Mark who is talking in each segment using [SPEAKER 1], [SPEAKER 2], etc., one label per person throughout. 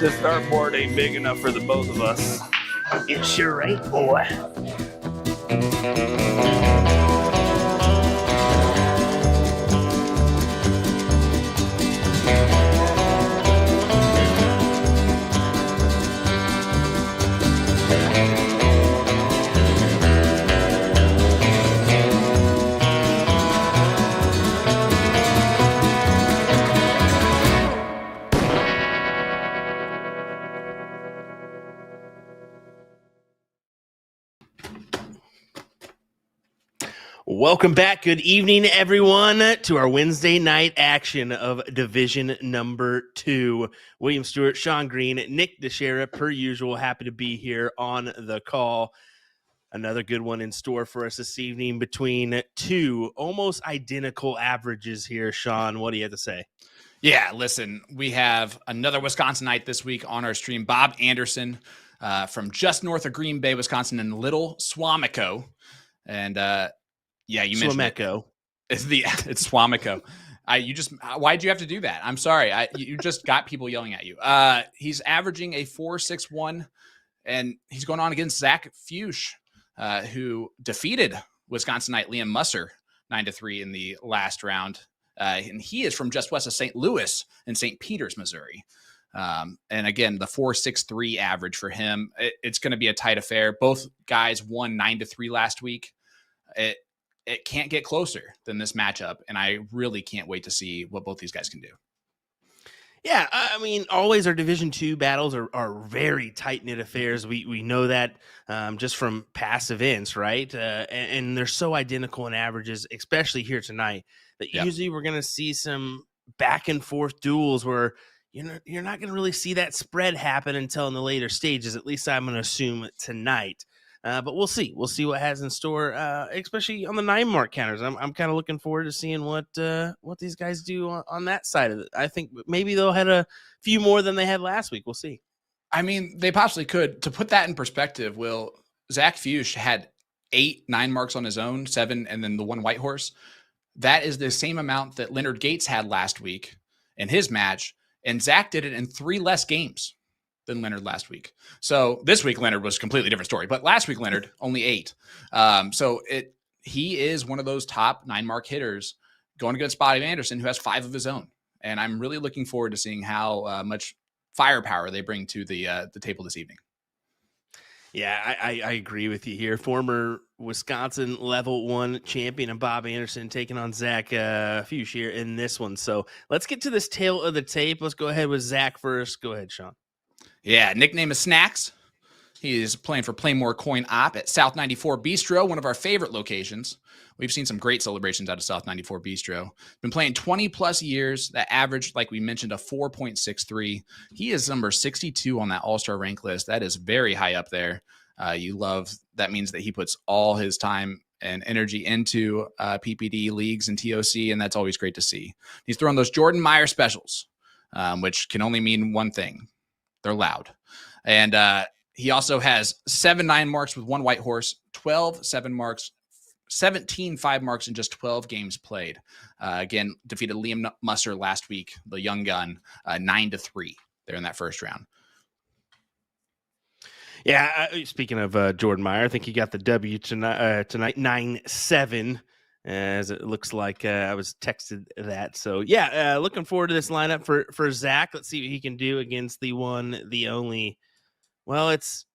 [SPEAKER 1] The starboard ain't big enough for the both of us.
[SPEAKER 2] It sure ain't, boy.
[SPEAKER 3] Welcome back. Good evening, everyone, to our Wednesday night action of Division Number 2. William Stewart, Sean Green, Nick DeShera, per usual, happy to be here on the call. Another good one in store for us this evening between two almost identical averages here. Sean, what do you have to say?
[SPEAKER 4] Yeah, listen, we have another Wisconsinite this week on our stream, Bob Anderson from just north of Green Bay, Wisconsin, in Little Swamico. And yeah, you mentioned
[SPEAKER 3] Swamico.
[SPEAKER 4] It's Swamico. Why'd you have to do that? I'm sorry. You just got people yelling at you. He's averaging a 4.61, and he's going on against Zach Fuchs, who defeated Wisconsinite Liam Musser 9-3 in the last round. And he is from just west of St. Louis in St. Peters, Missouri. And again, the 4.63 average for him, it's going to be a tight affair. Both guys won 9-3 last week. It can't get closer than this matchup, and I really can't wait to see what both these guys can do.
[SPEAKER 3] Yeah, I mean, always our Division II battles are very tight-knit affairs. We know that just from past events, right? And they're so identical in averages, especially here tonight, that usually we're going to see some back-and-forth duels where you're not going to really see that spread happen until in the later stages. At least I'm going to assume tonight. But we'll see. We'll see what has in store, especially on the 9-mark counters. I'm kind of looking forward to seeing what these guys do on that side of it. I think maybe they'll have a few more than they had last week. We'll see.
[SPEAKER 4] I mean, they possibly could. To put that in perspective, Zach Fuchs had 8 9-marks on his own, 7, and then the 1 white horse. That is the same amount that Leonard Gates had last week in his match, and Zach did it in 3 less games than Leonard last week. So this week, Leonard was a completely different story, but last week, Leonard only 8. He is one of those top 9-mark hitters going against Bob Anderson, who has 5 of his own. And I'm really looking forward to seeing how much firepower they bring to the table this evening.
[SPEAKER 3] Yeah, I agree with you here. Former Wisconsin level 1 champion and Bob Anderson taking on Zach Fuchs here in this one. So let's get to this tail of the tape. Let's go ahead with Zach first. Go ahead, Sean.
[SPEAKER 4] Yeah, nickname is Snacks. He is playing for Playmore Coin Op at South 94 Bistro, one of our favorite locations. We've seen some great celebrations out of South 94 Bistro. Been playing 20-plus years. That average, like we mentioned, a 4.63. He is number 62 on that all-star rank list. That is very high up there. That means that he puts all his time and energy into PPD leagues and TOC, and that's always great to see. He's throwing those Jordan Meyer specials, which can only mean one thing. They're loud. And he also has 7 9-marks with 1 white horse, 12 7-marks, 17 5-marks in just 12 games played. Again, defeated Liam Musser last week, the young gun, 9-3 there in that first round.
[SPEAKER 3] Yeah, speaking of Jordan Meyer, I think he got the W tonight 9-7. As it looks like I was texted that. So, yeah, looking forward to this lineup for Zach. Let's see what he can do against the one, the only. Well, it's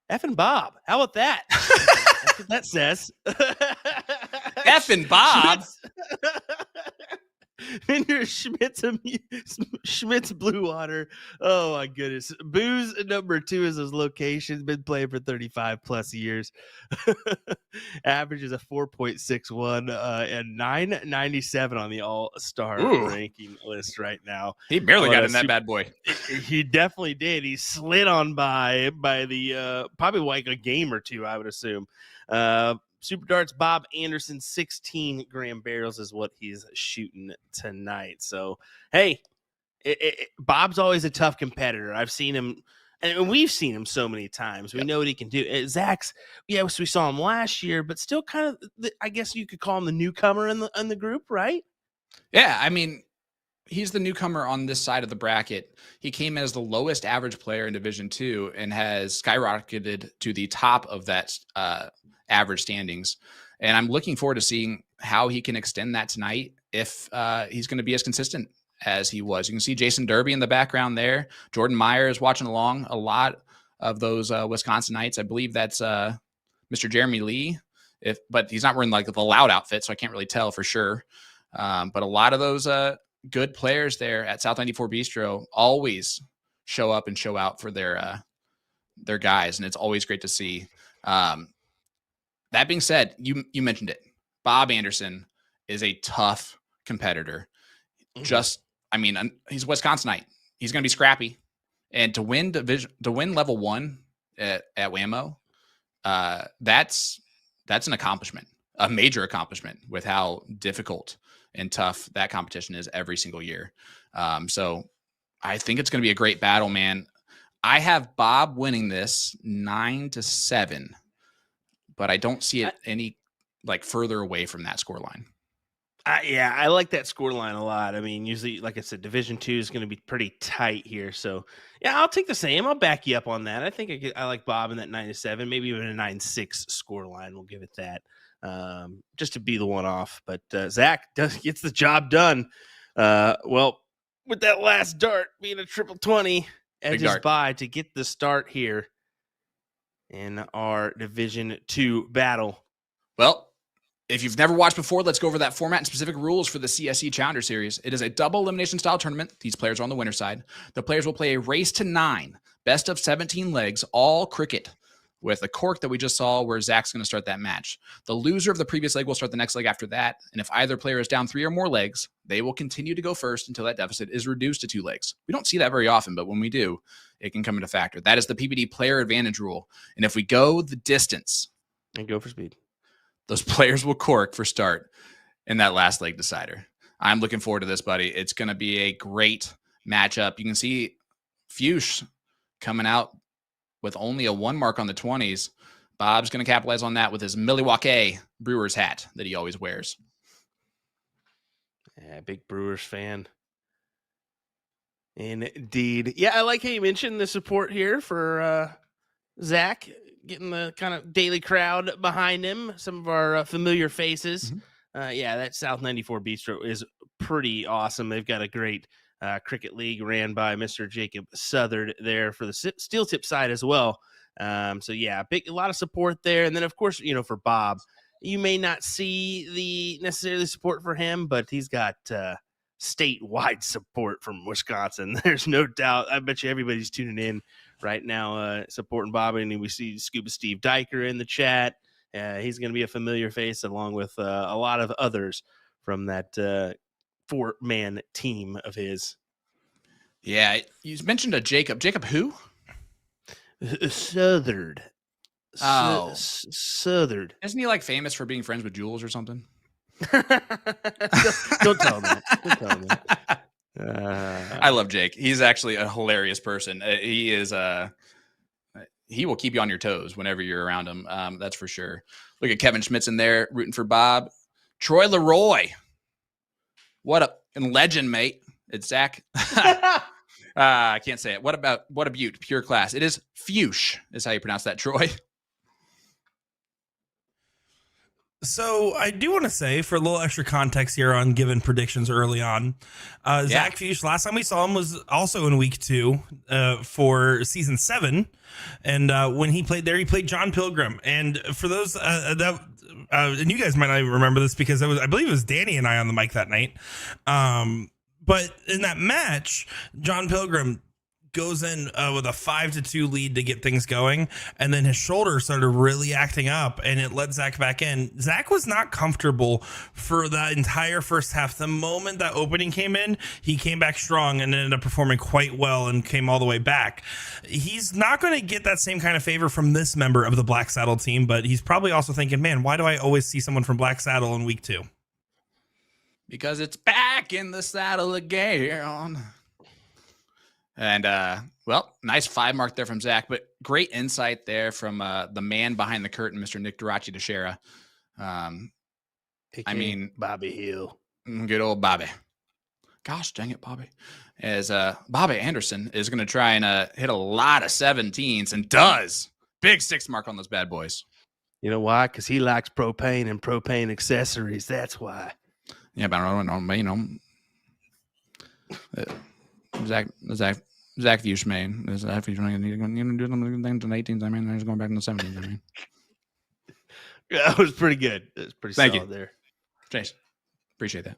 [SPEAKER 3] effing Bob. How about that? That's what that says.
[SPEAKER 4] Effing Bob?
[SPEAKER 3] Schmidt's Blue Water. Oh, my goodness. Booze number 2 is his location. Been playing for 35-plus years. Average is a 4.61 and 997 on the all-star ranking list right now.
[SPEAKER 4] He barely got in that bad boy.
[SPEAKER 3] He definitely did. He slid on by the probably like a game or 2, I would assume. Super Darts Bob Anderson, 16 gram barrels is what he's shooting tonight. So, hey, Bob's always a tough competitor. I've seen him, and we've seen him so many times. We know what he can do. Zach's, so we saw him last year, but still kind of, I guess you could call him the newcomer in the group, right?
[SPEAKER 4] Yeah, I mean, he's the newcomer on this side of the bracket. He came as the lowest average player in Division II and has skyrocketed to the top of that average standings. And I'm looking forward to seeing how he can extend that tonight if he's going to be as consistent as he was. You can see Jason Derby in the background there. Jordan Meyer is watching along a lot of those Wisconsinites. I believe that's Mr. Jeremy Lee, but he's not wearing like the loud outfit, so I can't really tell for sure. But a lot of those good players there at South 94 Bistro always show up and show out for their guys, and it's always great to see. That being said, you mentioned it. Bob Anderson is a tough competitor. He's Wisconsinite. He's going to be scrappy, and to win level 1 at WAMO, that's an accomplishment, a major accomplishment with how difficult and tough that competition is every single year. So I think it's going to be a great battle, man. I have Bob winning this 9-7, but I don't see it any further away from that scoreline.
[SPEAKER 3] Yeah, I like that scoreline a lot. I mean, usually, like I said, Division II is going to be pretty tight here. So, yeah, I'll take the same. I'll back you up on that. I think I like Bob in that 9-7, maybe even a 9-6 scoreline. We'll give it that, just to be the one off. But Zach gets the job done. Well, with that last dart being a triple 20, edges by to get the start here in our Division II battle.
[SPEAKER 4] Well, if you've never watched before, let's go over that format and specific rules for the CSC Challenger Series. It is a double elimination style tournament. These players are on the winner's side. The players will play a race to 9, best of 17 legs, all cricket, with a cork that we just saw where Zach's going to start that match. The loser of the previous leg will start the next leg after that. And if either player is down 3 or more legs, they will continue to go first until that deficit is reduced to 2 legs. We don't see that very often, but when we do, it can come into factor. That is the PBD player advantage rule. And if we go the distance
[SPEAKER 3] and go for speed,
[SPEAKER 4] those players will cork for start in that last leg decider. I'm looking forward to this, buddy. It's going to be a great matchup. You can see Fuchs coming out with only a 1 mark on the 20s. Bob's going to capitalize on that with his Milwaukee Brewers hat that he always wears.
[SPEAKER 3] Yeah, big Brewers fan. Indeed. Yeah, I like how you mentioned the support here for Zach, getting the kind of daily crowd behind him, some of our familiar faces. Mm-hmm. Yeah, that South 94 Bistro is pretty awesome. They've got a great cricket league ran by Mr. Jacob Southard there for the steel tip side as well. So yeah, a lot of support there. And then of course, for Bob, you may not see the necessarily support for him, but he's got statewide support from Wisconsin. There's no doubt. I bet you everybody's tuning in right now, supporting Bob. And we see Scuba Steve Diker in the chat. He's going to be a familiar face along with a lot of others from that 4-man team of his.
[SPEAKER 4] Yeah, you mentioned a Jacob. Jacob who?
[SPEAKER 3] Southard.
[SPEAKER 4] Oh.
[SPEAKER 3] Southard.
[SPEAKER 4] Isn't he famous for being friends with Jules or something?
[SPEAKER 3] Don't tell him that. Don't tell him that.
[SPEAKER 4] I love Jake. He's actually a hilarious person. He is he will keep you on your toes whenever you're around him. That's for sure. Look at Kevin Schmitz in there rooting for Bob. Troy Leroy. What a legend, mate. It's Zach. I can't say it. What a beaut, pure class. It is Fuchs is how you pronounce that, Troy.
[SPEAKER 5] So I do want to say, for a little extra context here on giving predictions early on, Zach Fuchs, last time we saw him was also in week 2 for season 7. And when he played there, he played John Pilgrim. And for those and you guys might not even remember this because I believe it was Danny and I on the mic that night. But in that match, John Pilgrim goes in with a 5-2 lead to get things going, and then his shoulder started really acting up, and it let Zach back in. Zach was not comfortable for the entire first half. The moment that opening came in, he came back strong and ended up performing quite well and came all the way back. He's not going to get that same kind of favor from this member of the Black Saddle team, but he's probably also thinking, man, why do I always see someone from Black Saddle in week 2?
[SPEAKER 4] Because it's back in the saddle again. And, nice 5 mark there from Zach, but great insight there from the man behind the curtain, Mr. Nick Durachi Teixeira.
[SPEAKER 3] Bobby Hill.
[SPEAKER 4] Good old Bobby. Gosh dang it, Bobby. As Bobby Anderson is going to try and hit a lot of 17s and does. Big 6 mark on those bad boys.
[SPEAKER 3] You know why? Because he likes propane and propane accessories. That's why.
[SPEAKER 4] Yeah, but I don't know, you know. Zach Fuchs, man. Zach Fuchs, you're going to do something to the 18s. I mean, he's going back to the 17s. I mean,
[SPEAKER 3] That was pretty good. It was pretty
[SPEAKER 4] Thank
[SPEAKER 3] solid
[SPEAKER 4] you.
[SPEAKER 3] there.
[SPEAKER 4] Chase, appreciate that.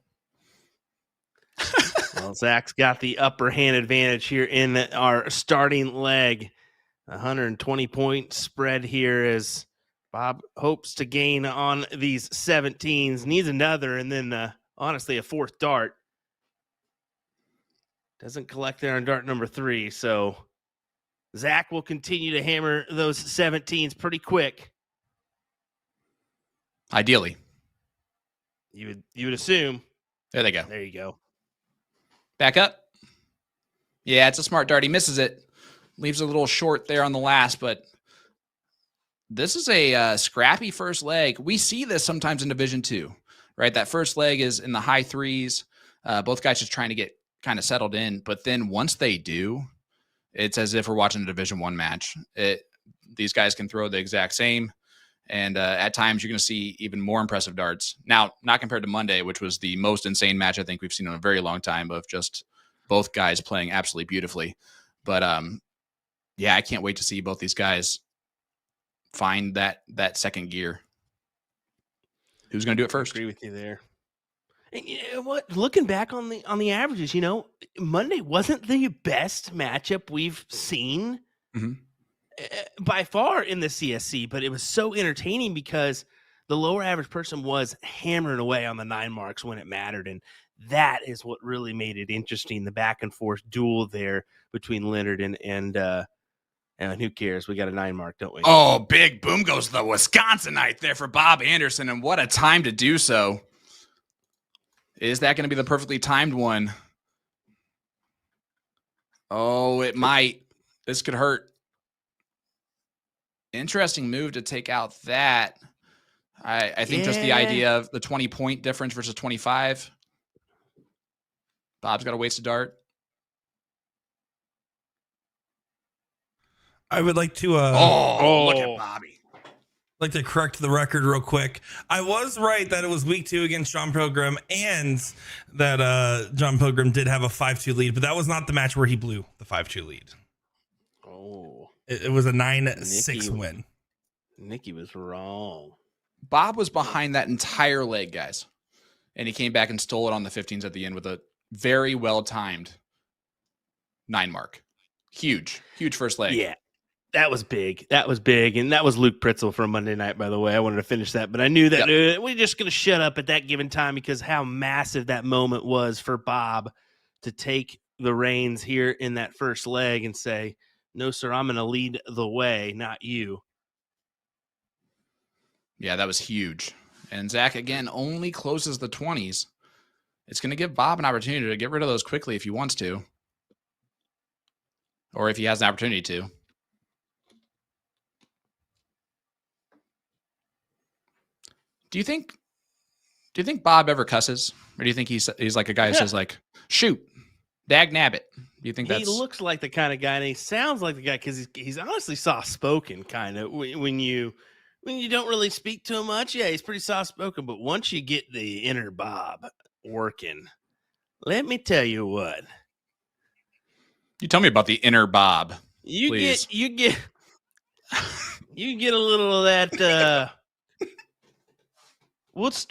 [SPEAKER 3] Well, Zach's got the upper hand advantage here in our starting leg. 120-point spread here as Bob hopes to gain on these 17s. Needs another, and then honestly a fourth dart. Doesn't collect there on dart number 3, so Zach will continue to hammer those 17s pretty quick.
[SPEAKER 4] Ideally.
[SPEAKER 3] You would assume.
[SPEAKER 4] There they go.
[SPEAKER 3] There you go.
[SPEAKER 4] Back up. Yeah, it's a smart dart. He misses it. Leaves a little short there on the last, but this is a scrappy first leg. We see this sometimes in Division II, right? That first leg is in the high 3s. Both guys just trying to get kind of settled in. But then once they do, it's as if we're watching a Division I match. These guys can throw the exact same. And at times you're going to see even more impressive darts. Now, not compared to Monday, which was the most insane match I think we've seen in a very long time of just both guys playing absolutely beautifully. But yeah, I can't wait to see both these guys find that second gear. Who's going to do it first?
[SPEAKER 3] I agree with you there. And you know what? Looking back on the averages, you know, Monday wasn't the best matchup we've seen by far in the CSC, but it was so entertaining because the lower average person was hammering away on the 9 marks when it mattered, and that is what really made it interesting. The back and forth duel there between Leonard and who cares? We got a 9 mark, don't we?
[SPEAKER 4] Oh, big boom goes the Wisconsinite there for Bob Anderson, and what a time to do so. Is that going to be the perfectly timed one? Oh, it might. This could hurt. Interesting move to take out that. I think just the idea of the 20-point difference versus 25. Bob's got to waste a dart.
[SPEAKER 5] I would like to
[SPEAKER 4] look at Bobby.
[SPEAKER 5] Like to correct the record real quick. I was right that it was week 2 against John Pilgrim, and that John Pilgrim did have a 5-2 lead, but that was not the match where he blew the 5-2 lead.
[SPEAKER 3] Oh,
[SPEAKER 5] it was a 9-6 win.
[SPEAKER 3] Nikki was wrong.
[SPEAKER 4] Bob was behind that entire leg, guys, and he came back and stole it on the 15s at the end with a very well timed 9 mark. Huge first leg.
[SPEAKER 3] Yeah. That was big. And that was Luke Pritzel from Monday night, by the way. I wanted to finish that, but I knew that we're just going to shut up at that given time because how massive that moment was for Bob to take the reins here in that first leg and say, no, sir, I'm going to lead the way, not you.
[SPEAKER 4] Yeah, that was huge. And Zach, again, only closes the 20s. It's going to give Bob an opportunity to get rid of those quickly if he wants to. Or if he has an opportunity to. Do you think Bob ever cusses? Or do you think he's like a guy who says like, shoot, dag nabbit? Do you think
[SPEAKER 3] He looks like the kind of guy, and he sounds like the guy because he's honestly soft-spoken kind of. When you don't really speak to him much, yeah, he's pretty soft-spoken. But once you get the inner Bob working, let me tell you what.
[SPEAKER 4] You tell me about the inner Bob.
[SPEAKER 3] You
[SPEAKER 4] please.
[SPEAKER 3] you get a little of that. We'll just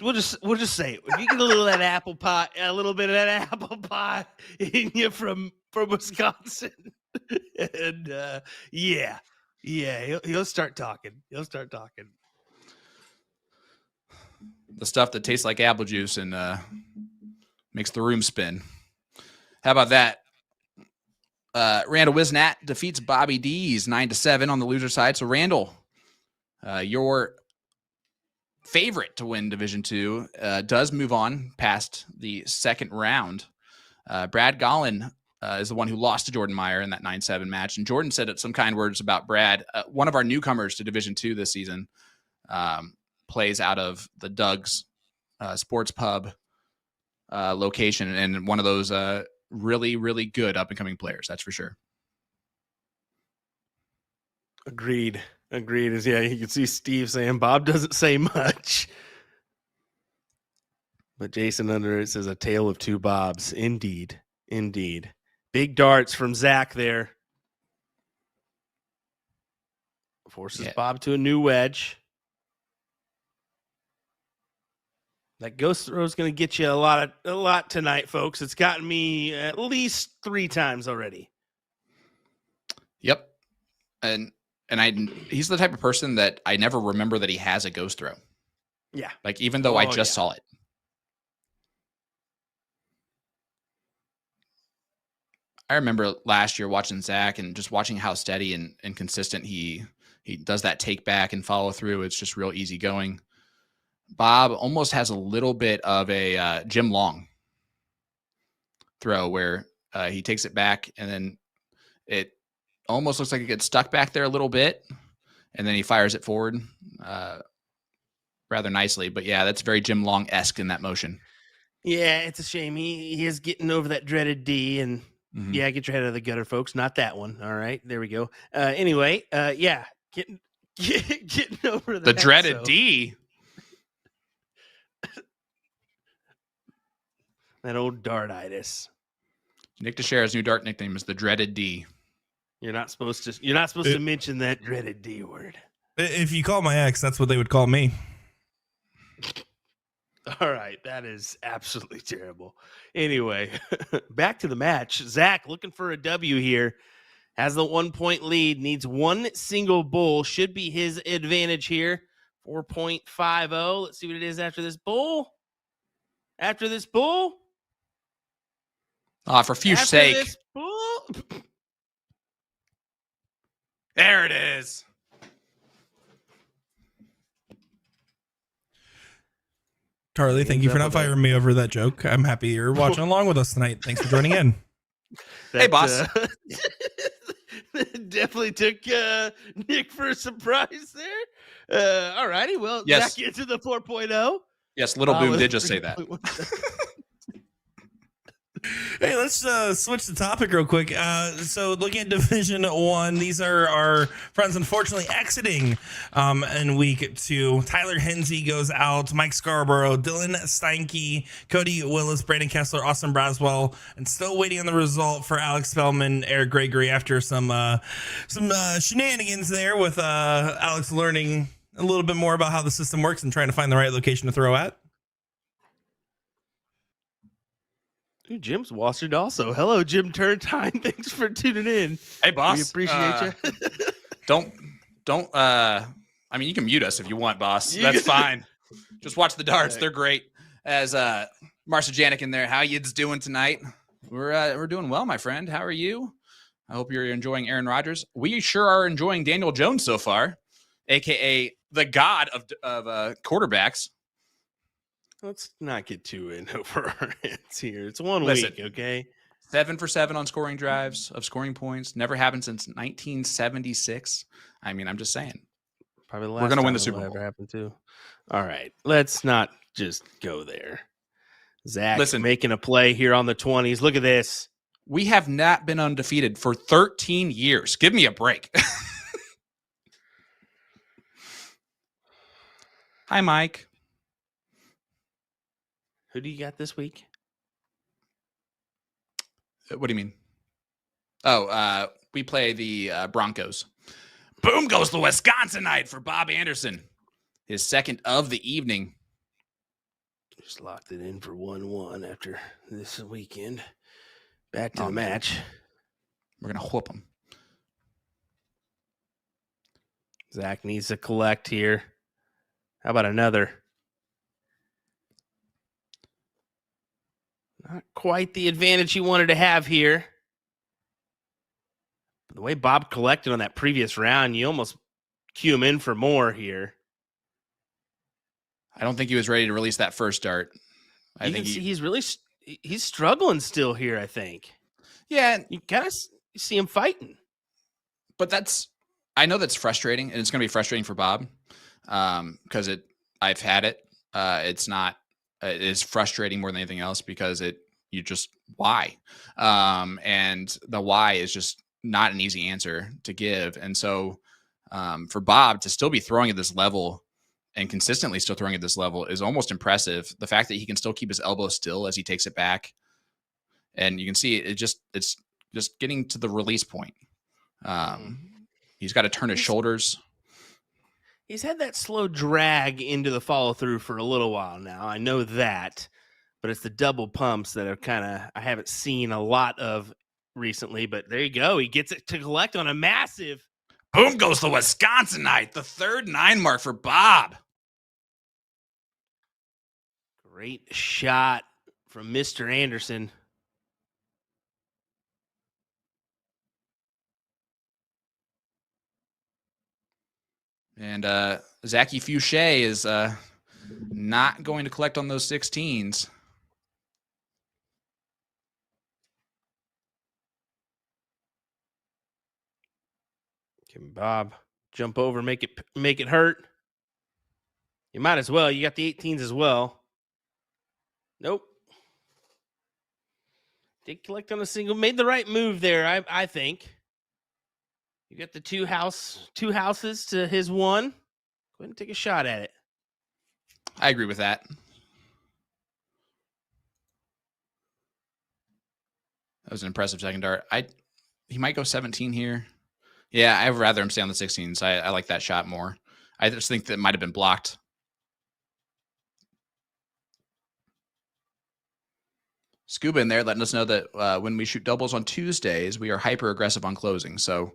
[SPEAKER 3] say it. If you get a little of that apple pie, a little bit of that apple pie in you from Wisconsin, and he'll start talking.
[SPEAKER 4] The stuff that tastes like apple juice and makes the room spin. How about that? Randall Wisnat defeats Bobby D's 9-7 on the loser side. So Randall, your favorite to win Division II does move on past the second round. Brad Gollin is the one who lost to Jordan Meyer in that 9-7 match. And Jordan said some kind words about Brad. One of our newcomers to Division II this season plays out of the Doug's Sports Pub location and one of those really, really good up and coming players. That's for sure.
[SPEAKER 3] Agreed. Yeah, you can see Steve saying Bob doesn't say much. But Jason under it says a tale of two Bobs. Indeed. Big darts from Zach there. Forces Bob to a new wedge. That ghost throw is going to get you a lot tonight, folks. It's gotten me at least 3 times already.
[SPEAKER 4] Yep. And he's the type of person that I never remember that he has a ghost throw.
[SPEAKER 3] Yeah.
[SPEAKER 4] Like, even though I just saw it. I remember last year watching Zach and just watching how steady and consistent he does that take back and follow through. It's just real easy going. Bob almost has a little bit of a Jim Long throw where he takes it back and then it almost looks like it gets stuck back there a little bit, and then he fires it forward rather nicely. But yeah, that's very Jim Long-esque in that motion.
[SPEAKER 3] Yeah, it's a shame. He is getting over that dreaded D, and yeah, get your head out of the gutter, folks. Not that one. All right, there we go. Anyway, yeah, getting over
[SPEAKER 4] the dreaded D.
[SPEAKER 3] That old dartitis.
[SPEAKER 4] Nick Teixeira's new dart nickname is the dreaded D.
[SPEAKER 3] You're not supposed to mention that dreaded D word.
[SPEAKER 5] If you call my ex, that's what they would call me.
[SPEAKER 3] All right, that is absolutely terrible. Anyway, back to the match. Zach looking for a W here. Has the 1-point lead. Needs one single bull. Should be his advantage here. 4.50. Let's see what it is after this bull.
[SPEAKER 4] For Fuchs' sake. There it is.
[SPEAKER 5] Carly, thank you for not firing me over that joke. I'm happy you're watching along with us tonight. Thanks for joining in.
[SPEAKER 4] Hey, boss.
[SPEAKER 3] Definitely took Nick for a surprise there. All righty. Well,
[SPEAKER 4] yes.
[SPEAKER 3] Zach into the 4.0.
[SPEAKER 4] Yes, Little Boom did just say that.
[SPEAKER 5] Hey, let's switch the topic real quick. So looking at Division 1, these are our friends unfortunately exiting in week 2. Tyler Hensey goes out, Mike Scarborough, Dylan Steinke, Cody Willis, Brandon Kessler, Austin Braswell, and still waiting on the result for Alex Spellman, Eric Gregory after some shenanigans there with Alex learning a little bit more about how the system works and trying to find the right location to throw at.
[SPEAKER 3] Dude, Jim's washed also. Hello, Jim Turntine. Thanks for tuning in.
[SPEAKER 4] Hey, boss.
[SPEAKER 3] We appreciate you.
[SPEAKER 4] Don't. I mean, you can mute us if you want, boss. That's fine. Just watch the darts. They're great. As Marcia Janik in there, how yous doing tonight? We're doing well, my friend. How are you? I hope you're enjoying Aaron Rodgers. We sure are enjoying Daniel Jones so far, aka the god of quarterbacks.
[SPEAKER 3] Let's not get too in over our heads here. It's one week, okay?
[SPEAKER 4] 7 for 7 on scoring drives of scoring points. Never happened since 1976. I mean, I'm just saying.
[SPEAKER 3] Probably the last
[SPEAKER 4] we're going to win the
[SPEAKER 3] time
[SPEAKER 4] Super
[SPEAKER 3] it'll
[SPEAKER 4] Bowl.
[SPEAKER 3] ever happen too. All right, let's not just go there. Zach making a play here on the 20s. Look at this.
[SPEAKER 4] We have not been undefeated for 13 years. Give me a break. Hi, Mike.
[SPEAKER 3] Who do you got this week?
[SPEAKER 4] What do you mean? Oh, we play the Broncos. Boom goes the Wisconsinite for Bob Anderson. His second of the evening.
[SPEAKER 3] Just locked it in for 1-1 after this weekend. Back to the match.
[SPEAKER 4] We're going to whoop him.
[SPEAKER 3] Zach needs to collect here. How about another? Not quite the advantage he wanted to have here. But the way Bob collected on that previous round, you almost cue him in for more here.
[SPEAKER 4] I don't think he was ready to release that first dart.
[SPEAKER 3] I think he's struggling still here, I think.
[SPEAKER 4] Yeah.
[SPEAKER 3] You kind of see him fighting.
[SPEAKER 4] But I know that's frustrating, and it's going to be frustrating for Bob because I've had it. It's not is frustrating more than anything else because why? And the why is just not an easy answer to give. And so for Bob to still be throwing at this level and consistently still throwing at this level is almost impressive. The fact that he can still keep his elbow still as he takes it back. And you can see it's just getting to the release point. He's got to turn his shoulders.
[SPEAKER 3] He's had that slow drag into the follow through for a little while now. I know that, but it's the double pumps that are I haven't seen a lot of recently, but there you go. He gets it to collect on a massive.
[SPEAKER 4] Boom goes the Wisconsinite, the third 9 mark for Bob.
[SPEAKER 3] Great shot from Mr. Anderson.
[SPEAKER 4] And Zachy Fuchs is not going to collect on those 16s.
[SPEAKER 3] Can Bob jump over, make it hurt? You might as well. You got the 18s as well. Nope. Did collect on a single. Made the right move there, I think. You got the two houses to his one. Go ahead and take a shot at it.
[SPEAKER 4] I agree with that. That was an impressive second dart. He might go 17 here. Yeah, I'd rather him stay on the 16s. I like that shot more. I just think that it might have been blocked. Scuba in there letting us know that when we shoot doubles on Tuesdays, we are hyper aggressive on closing. So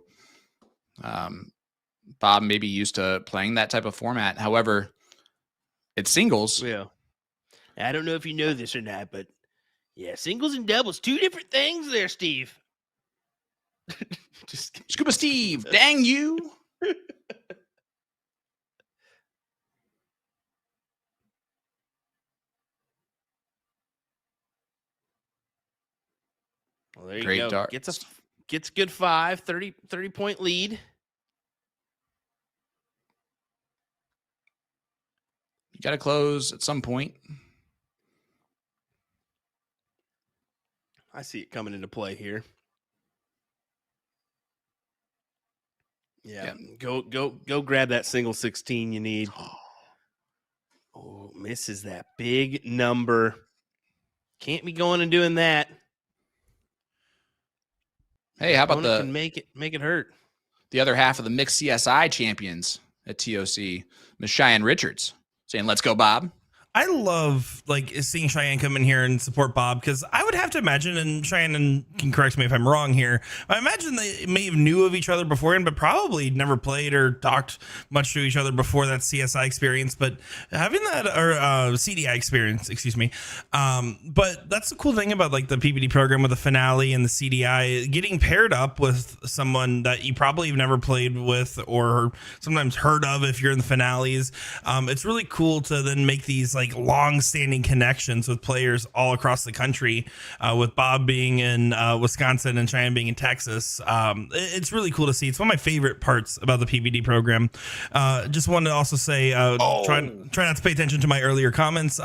[SPEAKER 4] Bob may be used to playing that type of format. However, it's singles.
[SPEAKER 3] Yeah. I don't know if you know this or not, but yeah, singles and doubles, 2 different things there, Steve.
[SPEAKER 4] Just Scuba Steve, dang you.
[SPEAKER 3] Well, there you
[SPEAKER 4] Great
[SPEAKER 3] go.
[SPEAKER 4] dart.
[SPEAKER 3] Gets good 30 point lead.
[SPEAKER 4] You got to close at some point.
[SPEAKER 3] I see it coming into play here. Yeah. Go grab that single 16 you need. Oh, misses that big number. Can't be going and doing that.
[SPEAKER 4] Hey, how about
[SPEAKER 3] can make it hurt?
[SPEAKER 4] The other half of the mixed CSI champions at TOC, Miss Cheyenne Richards, saying, "Let's go, Bob."
[SPEAKER 5] I love seeing Cheyenne come in here and support Bob, because I would have to imagine, and Cheyenne can correct me if I'm wrong here, I imagine they may have knew of each other beforehand, but probably never played or talked much to each other before that CSI experience. But having that, or CDI experience, excuse me. But that's the cool thing about the PPD program with the finale and the CDI, getting paired up with someone that you probably have never played with or sometimes heard of if you're in the finales. It's really cool to then make these long-standing connections with players all across the country, with Bob being in Wisconsin and Cheyenne being in Texas. It's really cool to see. It's one of my favorite parts about the PPD program. Just wanted to also say, try not to pay attention to my earlier comments,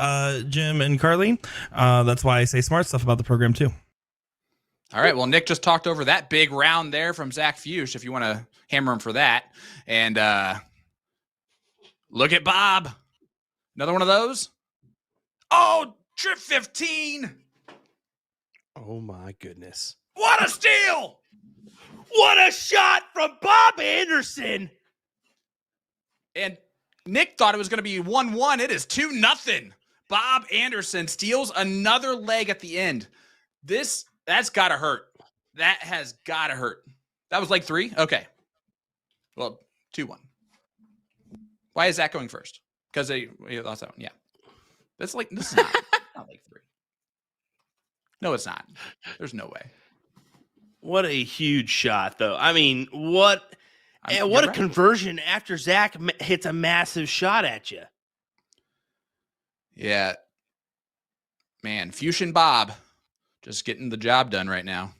[SPEAKER 5] Jim and Carly. That's why I say smart stuff about the program too.
[SPEAKER 4] All right. Well, Nick just talked over that big round there from Zach Fuchs, if you want to hammer him for that. And look at Bob. Another one of those. Oh, trip 15.
[SPEAKER 3] Oh, my goodness.
[SPEAKER 4] What a steal.
[SPEAKER 3] What a shot from Bob Anderson.
[SPEAKER 4] And Nick thought it was going to be 1-1. It is 2-0. Bob Anderson steals another leg at the end. That's got to hurt. That has got to hurt. That was leg 3? Okay. Well, 2-1. Why is that going first? Because they lost that one. Yeah. This is not leg 3. No, it's not. There's no way.
[SPEAKER 3] What a huge shot, though. I mean, what a conversion after Zach hits a massive shot at you.
[SPEAKER 4] Yeah. Man, Fuchs Bob just getting the job done right now.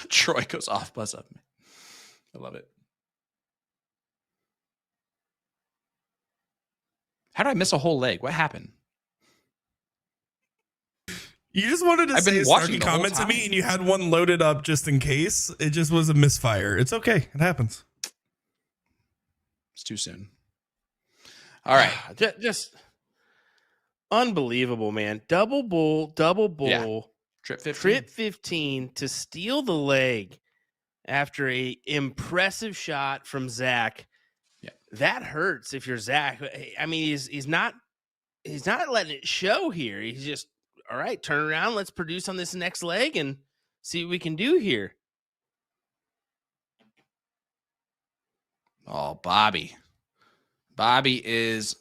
[SPEAKER 4] Troy goes off. Bless up. I love it. How did I miss a whole leg? What happened?
[SPEAKER 5] You just wanted to say a snarky comment to me, and you had one loaded up just in case. It just was a misfire. It's okay. It happens.
[SPEAKER 4] It's too soon. All right.
[SPEAKER 3] Just unbelievable, man. Double bull.
[SPEAKER 4] Yeah. Trip
[SPEAKER 3] 15 to steal the leg after a impressive shot from Zach.
[SPEAKER 4] Yeah.
[SPEAKER 3] That hurts if you're Zach. I mean, he's not letting it show here. He's just, all right, turn around. Let's produce on this next leg and see what we can do here.
[SPEAKER 4] Oh, Bobby. Bobby is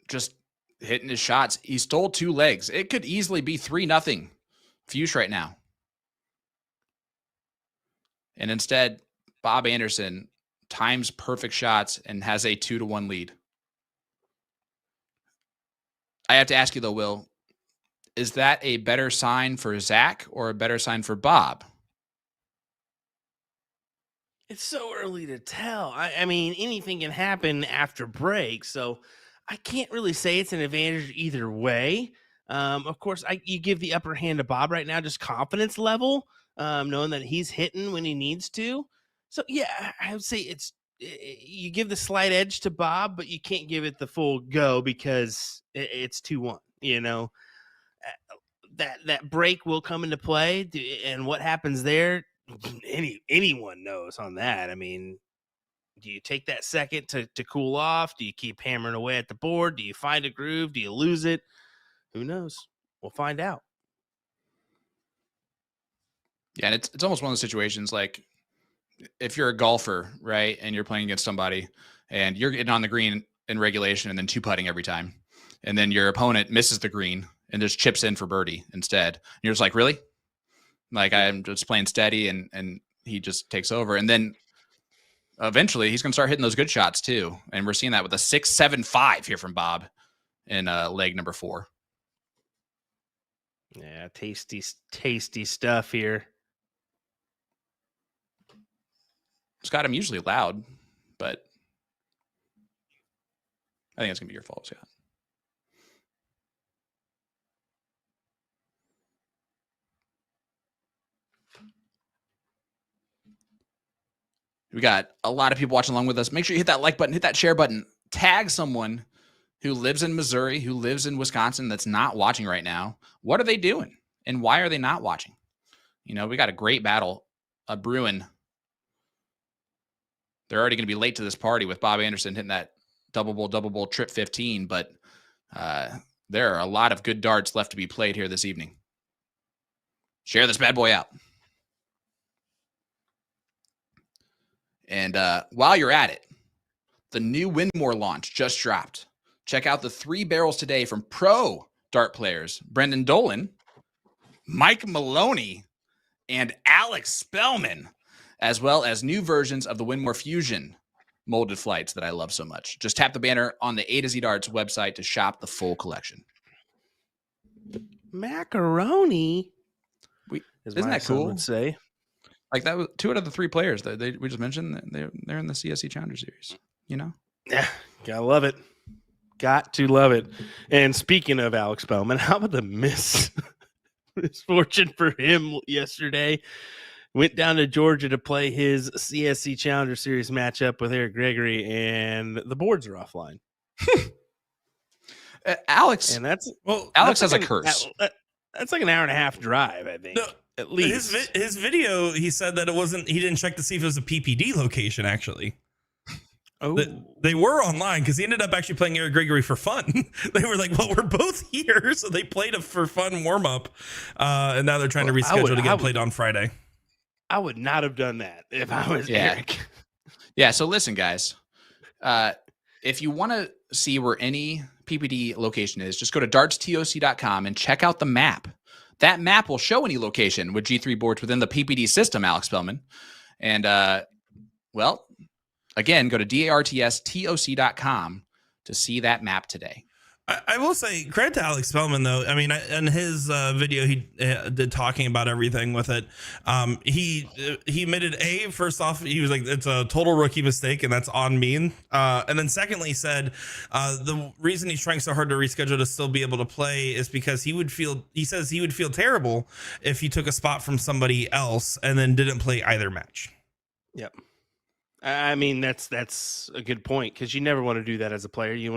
[SPEAKER 4] just hitting his shots. He stole 2 legs. It could easily be 3-0 Fuchs right now. And instead, Bob Anderson times perfect shots and has a 2-1 lead. I have to ask you, though, Will, is that a better sign for Zach or a better sign for Bob?
[SPEAKER 3] It's so early to tell. I mean, anything can happen after break, so I can't really say it's an advantage either way. Of course, you give the upper hand to Bob right now, just confidence level, knowing that he's hitting when he needs to. So, yeah, I would say you give the slight edge to Bob, but you can't give it the full go because it's 2-1, you know. That break will come into play, and what happens there, anyone knows on that. I mean, do you take that second to cool off? Do you keep hammering away at the board? Do you find a groove? Do you lose it? Who knows? We'll find out.
[SPEAKER 4] Yeah, and it's almost one of those situations like if you're a golfer, right, and you're playing against somebody and you're getting on the green in regulation and then 2-putting every time, and then your opponent misses the green and just chips in for birdie instead. And you're just like, really? Like, I'm just playing steady, and he just takes over. And then eventually he's going to start hitting those good shots too. And we're seeing that with a 6-7-5 here from Bob in leg number 4.
[SPEAKER 3] Yeah, tasty stuff here.
[SPEAKER 4] Scott, I'm usually loud, but I think it's going to be your fault, Scott. We got a lot of people watching along with us. Make sure you hit that like button, hit that share button, tag someone who lives in Missouri, who lives in Wisconsin that's not watching right now. What are they doing? And why are they not watching? You know, we got a great battle brewing. They're already going to be late to this party with Bob Anderson hitting that double bull trip 15, but there are a lot of good darts left to be played here this evening. Share this bad boy out. And while you're at it, the new Winmore launch just dropped. Check out the 3 barrels today from pro dart players Brendan Dolan, Mike Maloney, and Alex Spellman, as well as new versions of the Winmore Fusion molded flights that I love so much. Just tap the banner on the A to Z Darts website to shop the full collection.
[SPEAKER 3] Macaroni.
[SPEAKER 4] Isn't that cool?
[SPEAKER 3] Would say.
[SPEAKER 4] Like that was 2 out of the 3 players that we just mentioned. They're in the CSC Challenger Series. You know,
[SPEAKER 3] yeah, gotta love it. Got to love it. And speaking of Alex Spellman, how about the misfortune for him yesterday? Went down to Georgia to play his CSC Challenger Series matchup with Eric Gregory, and the boards are offline.
[SPEAKER 4] Alex,
[SPEAKER 3] and
[SPEAKER 4] Alex has like a curse.
[SPEAKER 3] That's like an hour and a half drive, I think. No. At least
[SPEAKER 5] his video, he said that it wasn't. He didn't check to see if it was a PPD location. Actually, they were online because he ended up actually playing Eric Gregory for fun. They were like, "Well, we're both here," so they played a for fun warm up, and now they're trying to reschedule to get played on Friday.
[SPEAKER 3] I would not have done that if I was Eric.
[SPEAKER 4] Yeah. So listen, guys, if you want to see where any PPD location is, just go to dartstoc.com and check out the map. That map will show any location with G3 boards within the PPD system, Alex Spellman. And, again, go to dartstoc.com to see that map today.
[SPEAKER 5] I will say credit to Alex Spellman though. I mean, in his video, he did talking about everything with it. He admitted first off, he was like, it's a total rookie mistake, and that's on me. And then secondly, he said the reason he's trying so hard to reschedule to still be able to play is because he says he would feel terrible if he took a spot from somebody else and then didn't play either match.
[SPEAKER 3] Yep. I mean, that's a good point, because you never want to do that as a player. You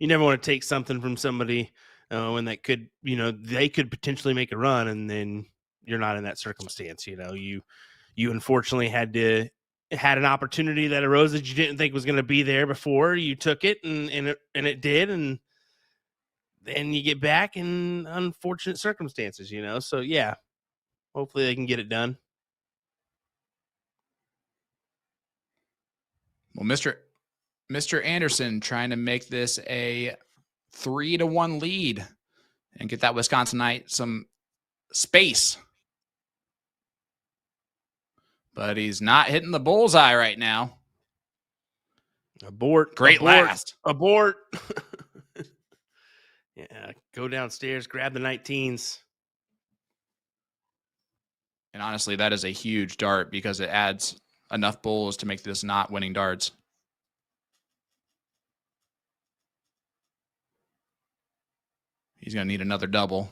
[SPEAKER 3] never want to take something from somebody when that could, they could potentially make a run, and then you're not in that circumstance. You unfortunately had an opportunity that arose that you didn't think was going to be there before. You took it, and it did, and then you get back in unfortunate circumstances. So yeah, hopefully they can get it done.
[SPEAKER 4] Well, Mr. Anderson trying to make this a 3-1 lead and get that Wisconsinite some space. But he's not hitting the bullseye right now.
[SPEAKER 3] Abort.
[SPEAKER 4] Great last.
[SPEAKER 3] Abort. Yeah, go downstairs, grab the 19s.
[SPEAKER 4] And honestly, that is a huge dart because it adds enough bowls to make this not winning darts. He's going to need another double.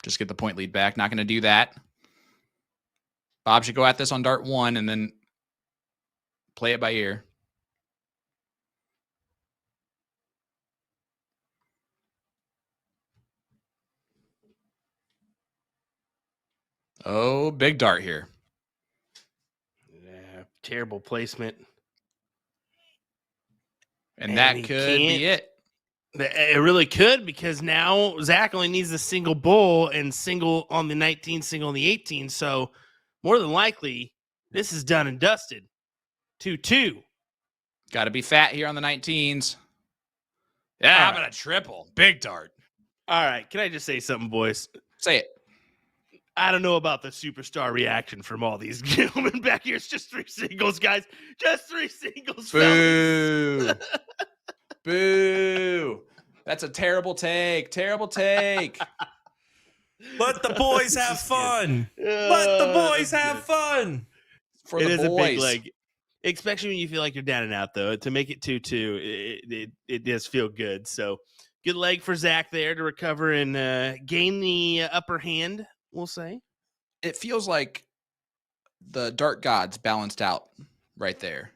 [SPEAKER 4] Just get the point lead back. Not going to do that. Bob should go at this on dart 1 and then play it by ear. Oh, big dart here.
[SPEAKER 3] Yeah, terrible placement.
[SPEAKER 4] And that could be it.
[SPEAKER 3] It really could, because now Zach only needs a single bull and single on the 19, single on the 18. So more than likely, this is done and dusted. 2-2.
[SPEAKER 4] Got to be fat here on the 19s. Yeah, how about a triple? Big dart.
[SPEAKER 3] All right. Can I just say something, boys?
[SPEAKER 4] Say it.
[SPEAKER 3] I don't know about the superstar reaction from all these gentlemen back here. It's just 3 singles, guys. Just 3 singles.
[SPEAKER 4] Boo. Boo. That's a terrible take. Terrible take.
[SPEAKER 5] Let the boys have fun. Let the boys have fun.
[SPEAKER 4] For the boys.
[SPEAKER 3] It is a big leg. Especially when you feel like you're down and out, though. To make it 2-2, it does feel good. So good leg for Zach there to recover and gain the upper hand, we'll say.
[SPEAKER 4] It feels like the dart gods balanced out right there.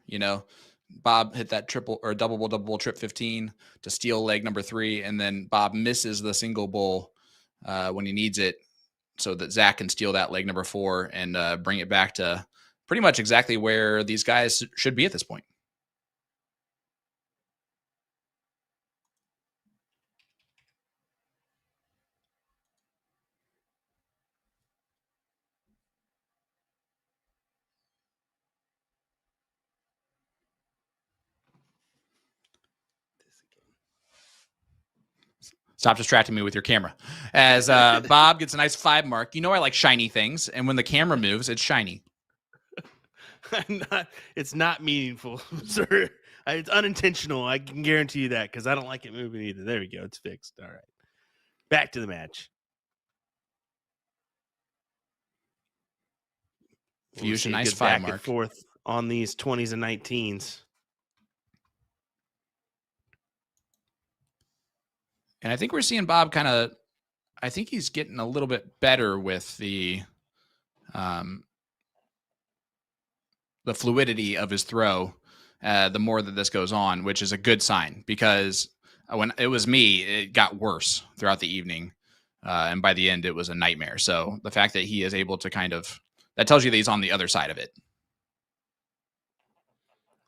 [SPEAKER 4] Bob hit that triple or double trip 15 to steal leg number 3, and then Bob misses the single bull when he needs it, so that Zach can steal that leg number 4 and bring it back to pretty much exactly where these guys should be at this point. Stop distracting me with your camera. As Bob gets a nice 5 mark. I like shiny things, and when the camera moves, it's shiny.
[SPEAKER 3] It's not meaningful, sir. It's unintentional. I can guarantee you that, because I don't like it moving either. There we go. It's fixed. All right. Back to the match.
[SPEAKER 4] Fusion, nice 5
[SPEAKER 3] back
[SPEAKER 4] mark.
[SPEAKER 3] and forth on these 20s and 19s.
[SPEAKER 4] And I think we're seeing Bob I think he's getting a little bit better with the fluidity of his throw the more that this goes on, which is a good sign, because when it was me, it got worse throughout the evening. And by the end, it was a nightmare. So the fact that he is able to that tells you that he's on the other side of it.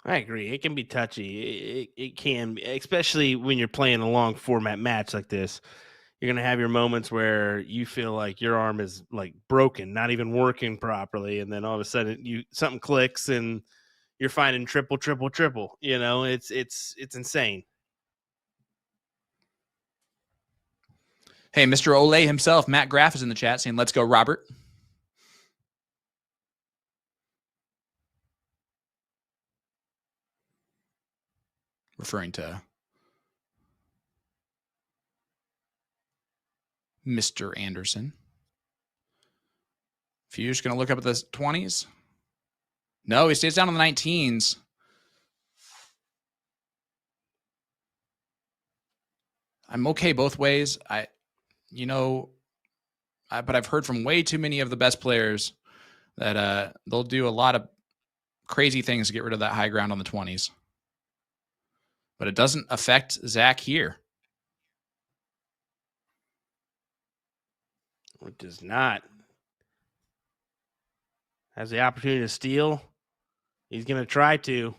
[SPEAKER 3] I agree. It can be touchy. It can, especially when you're playing a long format match like this. You're going to have your moments where you feel like your arm is like broken, not even working properly. And then all of a sudden something clicks and you're finding triple. It's insane.
[SPEAKER 4] Hey, Mr. Olay himself, Matt Graff, is in the chat saying, "Let's go, Robert." Referring to Mr. Anderson. Fuchs going to look up at the 20s. No, he stays down on the 19s. I'm okay both ways. But I've heard from way too many of the best players that they'll do a lot of crazy things to get rid of that high ground on the 20s. But it doesn't affect Zach here.
[SPEAKER 3] It does not. Has the opportunity to steal. He's going to try to.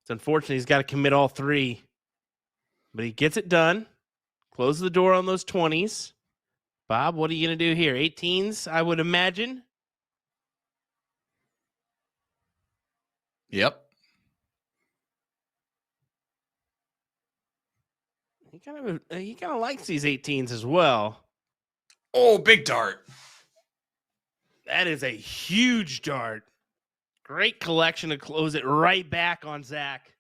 [SPEAKER 3] It's unfortunate he's got to commit all three. But he gets it done. Close the door on those 20s. Bob, what are you going to do here? 18s, I would imagine.
[SPEAKER 4] Yep.
[SPEAKER 3] He kind of likes these 18s as well.
[SPEAKER 4] Oh, big dart.
[SPEAKER 3] That is a huge dart. Great collection to close it right back on Zach.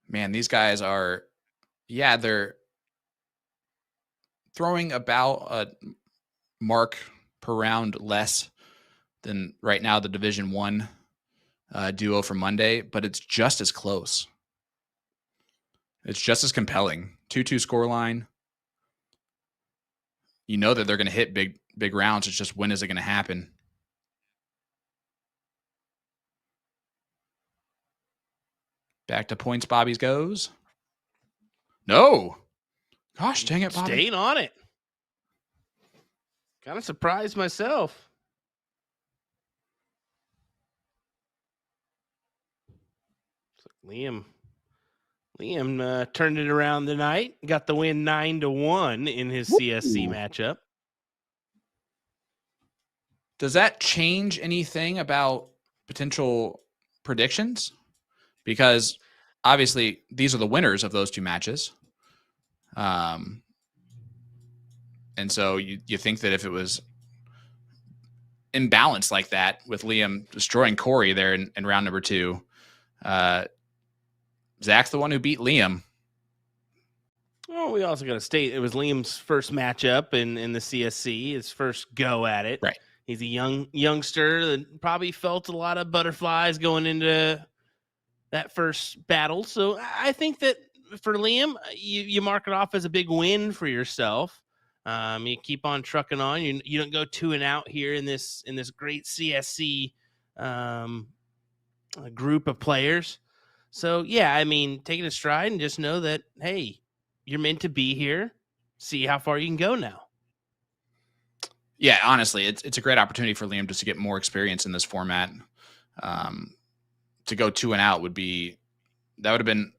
[SPEAKER 4] Man, these guys are, they're throwing about a mark per round less than right now the Division I duo from Monday, but it's just as close. It's just as compelling. 2-2 scoreline. You know that they're going to hit big rounds. It's just when is it going to happen? Back to points. Bobby's goes. No. Gosh, dang it, Bobby.
[SPEAKER 3] Staying on it. Kind of surprised myself. Liam turned it around tonight. Got the win 9-1 in his CSC matchup.
[SPEAKER 4] Does that change anything about potential predictions? Because obviously these are the winners of those two matches. And so you think that if it was imbalanced like that with Liam destroying Corey there in round number 2, Zach's the one who beat Liam.
[SPEAKER 3] Well, we also got to state it was Liam's first matchup in the CSC, his first go at it.
[SPEAKER 4] Right.
[SPEAKER 3] He's a youngster that probably felt a lot of butterflies going into that first battle. So I think that for Liam, you mark it off as a big win for yourself. You keep on trucking on. You don't go 2-out here in this great CSC group of players. So yeah, I mean, take it a stride and just know that, hey, you're meant to be here. See how far you can go now.
[SPEAKER 4] Yeah, honestly, it's a great opportunity for Liam just to get more experience in this format. To go 2-out would have been,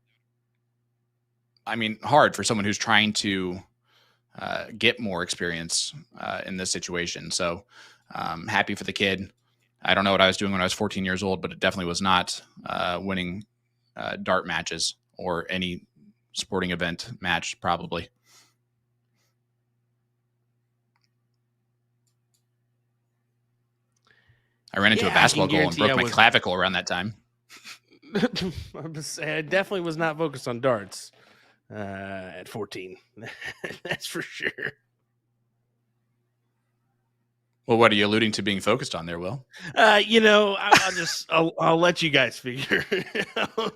[SPEAKER 4] hard for someone who's trying to get more experience in this situation. So happy for the kid. I don't know what I was doing when I was 14 years old, but it definitely was not winning dart matches or any sporting event match, probably. I ran into a basketball goal and broke my clavicle around that time.
[SPEAKER 3] I definitely was not focused on darts at 14. That's for sure.
[SPEAKER 4] Well, what are you alluding to being focused on there, Will?
[SPEAKER 3] I'll let you guys figure it out.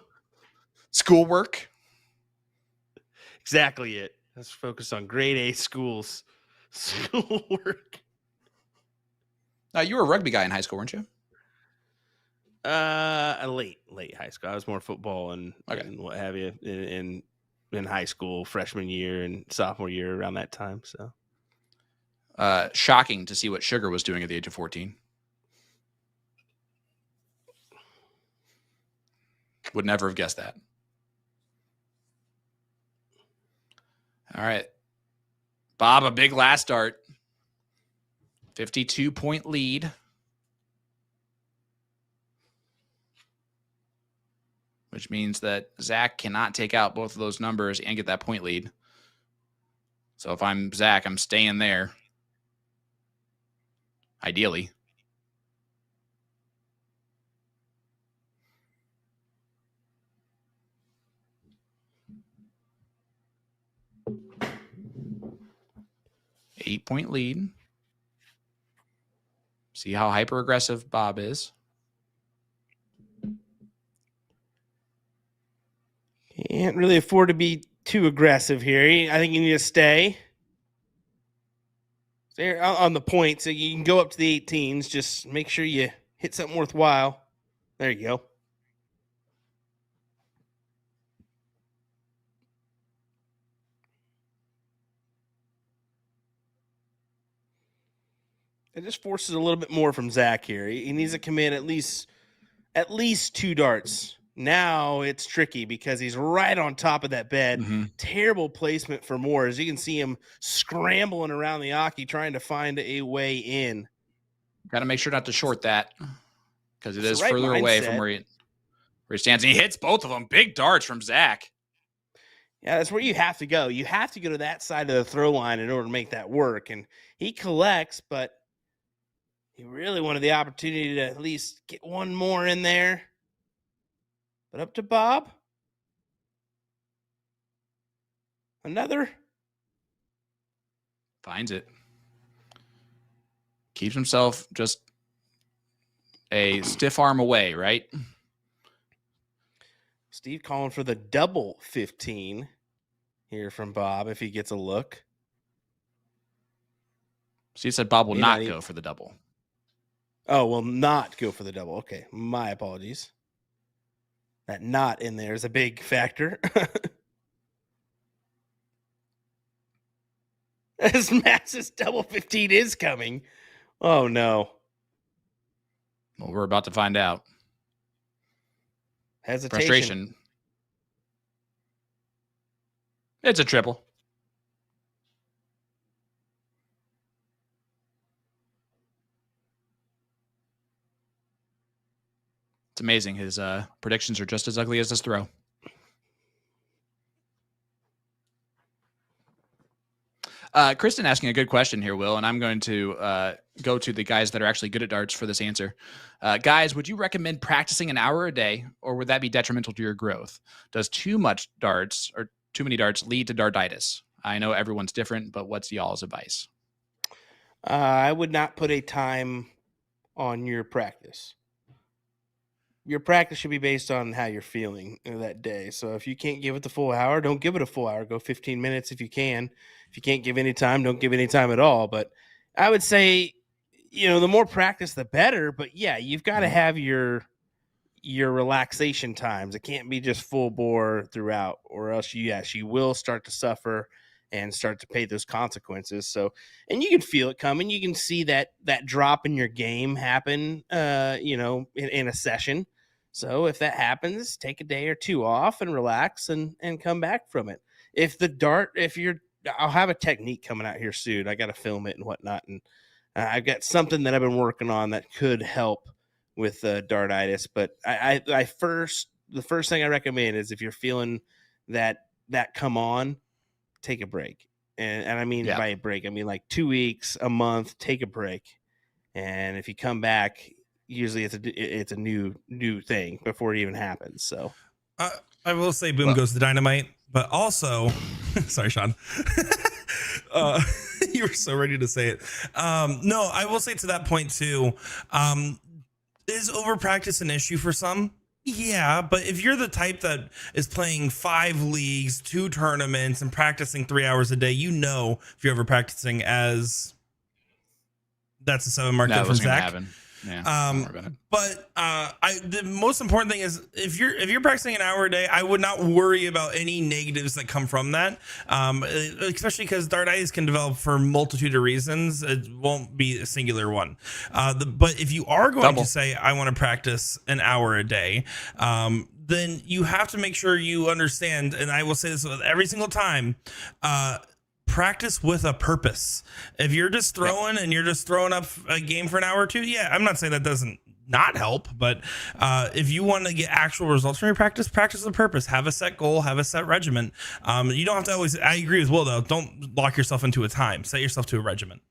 [SPEAKER 4] Schoolwork?
[SPEAKER 3] Exactly it. Let's focus on grade A schools. Schoolwork.
[SPEAKER 4] You were a rugby guy in high school, weren't you?
[SPEAKER 3] Late high school. I was more football and what have you in high school, freshman year and sophomore year around that time. So,
[SPEAKER 4] shocking to see what Sugar was doing at the age of 14. Would never have guessed that. All right, Bob, a big last start. 52-point lead. Which means that Zach cannot take out both of those numbers and get that point lead. So if I'm Zach, I'm staying there. Ideally. 8-point lead. See how hyper aggressive Bob is.
[SPEAKER 3] Can't really afford to be too aggressive here. I think you need to stay there on the point so you can go up to the 18s. Just make sure you hit something worthwhile. There you go. It just forces a little bit more from Zach here. He needs to commit at least 2 darts. Now it's tricky because he's right on top of that bed.
[SPEAKER 4] Mm-hmm.
[SPEAKER 3] Terrible placement for Moore. As you can see him scrambling around the Aki trying to find a way in.
[SPEAKER 4] Got to make sure not to short that because it
[SPEAKER 3] It's
[SPEAKER 4] is
[SPEAKER 3] the right
[SPEAKER 4] further away
[SPEAKER 3] mindset.
[SPEAKER 4] from where he stands. And he hits both of them. Big darts from Zach.
[SPEAKER 3] Yeah, that's where you have to go. You have to go to that side of the throw line in order to make that work. And he collects, but he really wanted the opportunity to at least get one more in there. But up to Bob. Another.
[SPEAKER 4] Finds it. Keeps himself just a stiff arm away, right?
[SPEAKER 3] Steve calling for the double 15 here from Bob if he gets a look.
[SPEAKER 4] Steve said Bob will
[SPEAKER 3] May
[SPEAKER 4] not
[SPEAKER 3] not
[SPEAKER 4] go for the double.
[SPEAKER 3] Oh, will not go for the double. Okay, my apologies. That not in there is a big factor. As Max's double 15 is coming. Oh, no.
[SPEAKER 4] Well, we're about to find out.
[SPEAKER 3] Hesitation.
[SPEAKER 4] Frustration. It's a triple. It's amazing. His predictions are just as ugly as his throw. Kristen asking a good question here, Will, and I'm going to go to the guys that are actually good at darts for this answer. Guys, would you recommend practicing an hour a day, or would that be detrimental to your growth? Does too much darts or too many darts lead to dartitis? I know everyone's different, but what's y'all's advice?
[SPEAKER 3] I would not put a time on your practice. Your practice should be based on how you're feeling that day. So if you can't give it the full hour, don't give it a full hour. Go 15 minutes if you can. If you can't give any time, don't give any time at all. But I would say, the more practice, the better. But yeah, you've got to have your relaxation times. It can't be just full bore throughout, or else you will start to suffer and start to pay those consequences. So, and you can feel it coming. You can see that drop in your game happen, in a session. So if that happens, take a day or two off and relax and come back from it. I'll have a technique coming out here soon. I got to film it and whatnot. And I've got something that I've been working on that could help with dartitis. But the first thing I recommend is if you're feeling that come on, take a break. And I mean, by a break, I mean like 2 weeks, a month, take a break. And if you come back, usually it's a new thing before it even happens. So
[SPEAKER 5] I will say boom goes the dynamite, but also sorry, Sean. You were so ready to say it. No, I will say to that point too. Is over practice an issue for some? Yeah, but if you're the type that is playing 5 leagues, 2 tournaments, and practicing 3 hours a day, if you're ever practicing as that's a 7 mark from Zach.
[SPEAKER 4] Yeah,
[SPEAKER 5] but the most important thing is if you're practicing an hour a day, I would not worry about any negatives that come from that, especially because dartitis can develop for a multitude of reasons. It won't be a singular one. But if you are going to say I want to practice an hour a day, then you have to make sure you understand. And I will say this every single time. Practice with a purpose. If you're just throwing and you're just throwing up a game for an hour or two, I'm not saying that doesn't not help, but if you want to get actual results from your practice with a purpose. Have a set goal, have a set regimen. You don't have to always. I agree with Will though. Don't lock yourself into a time. Set yourself to a regimen.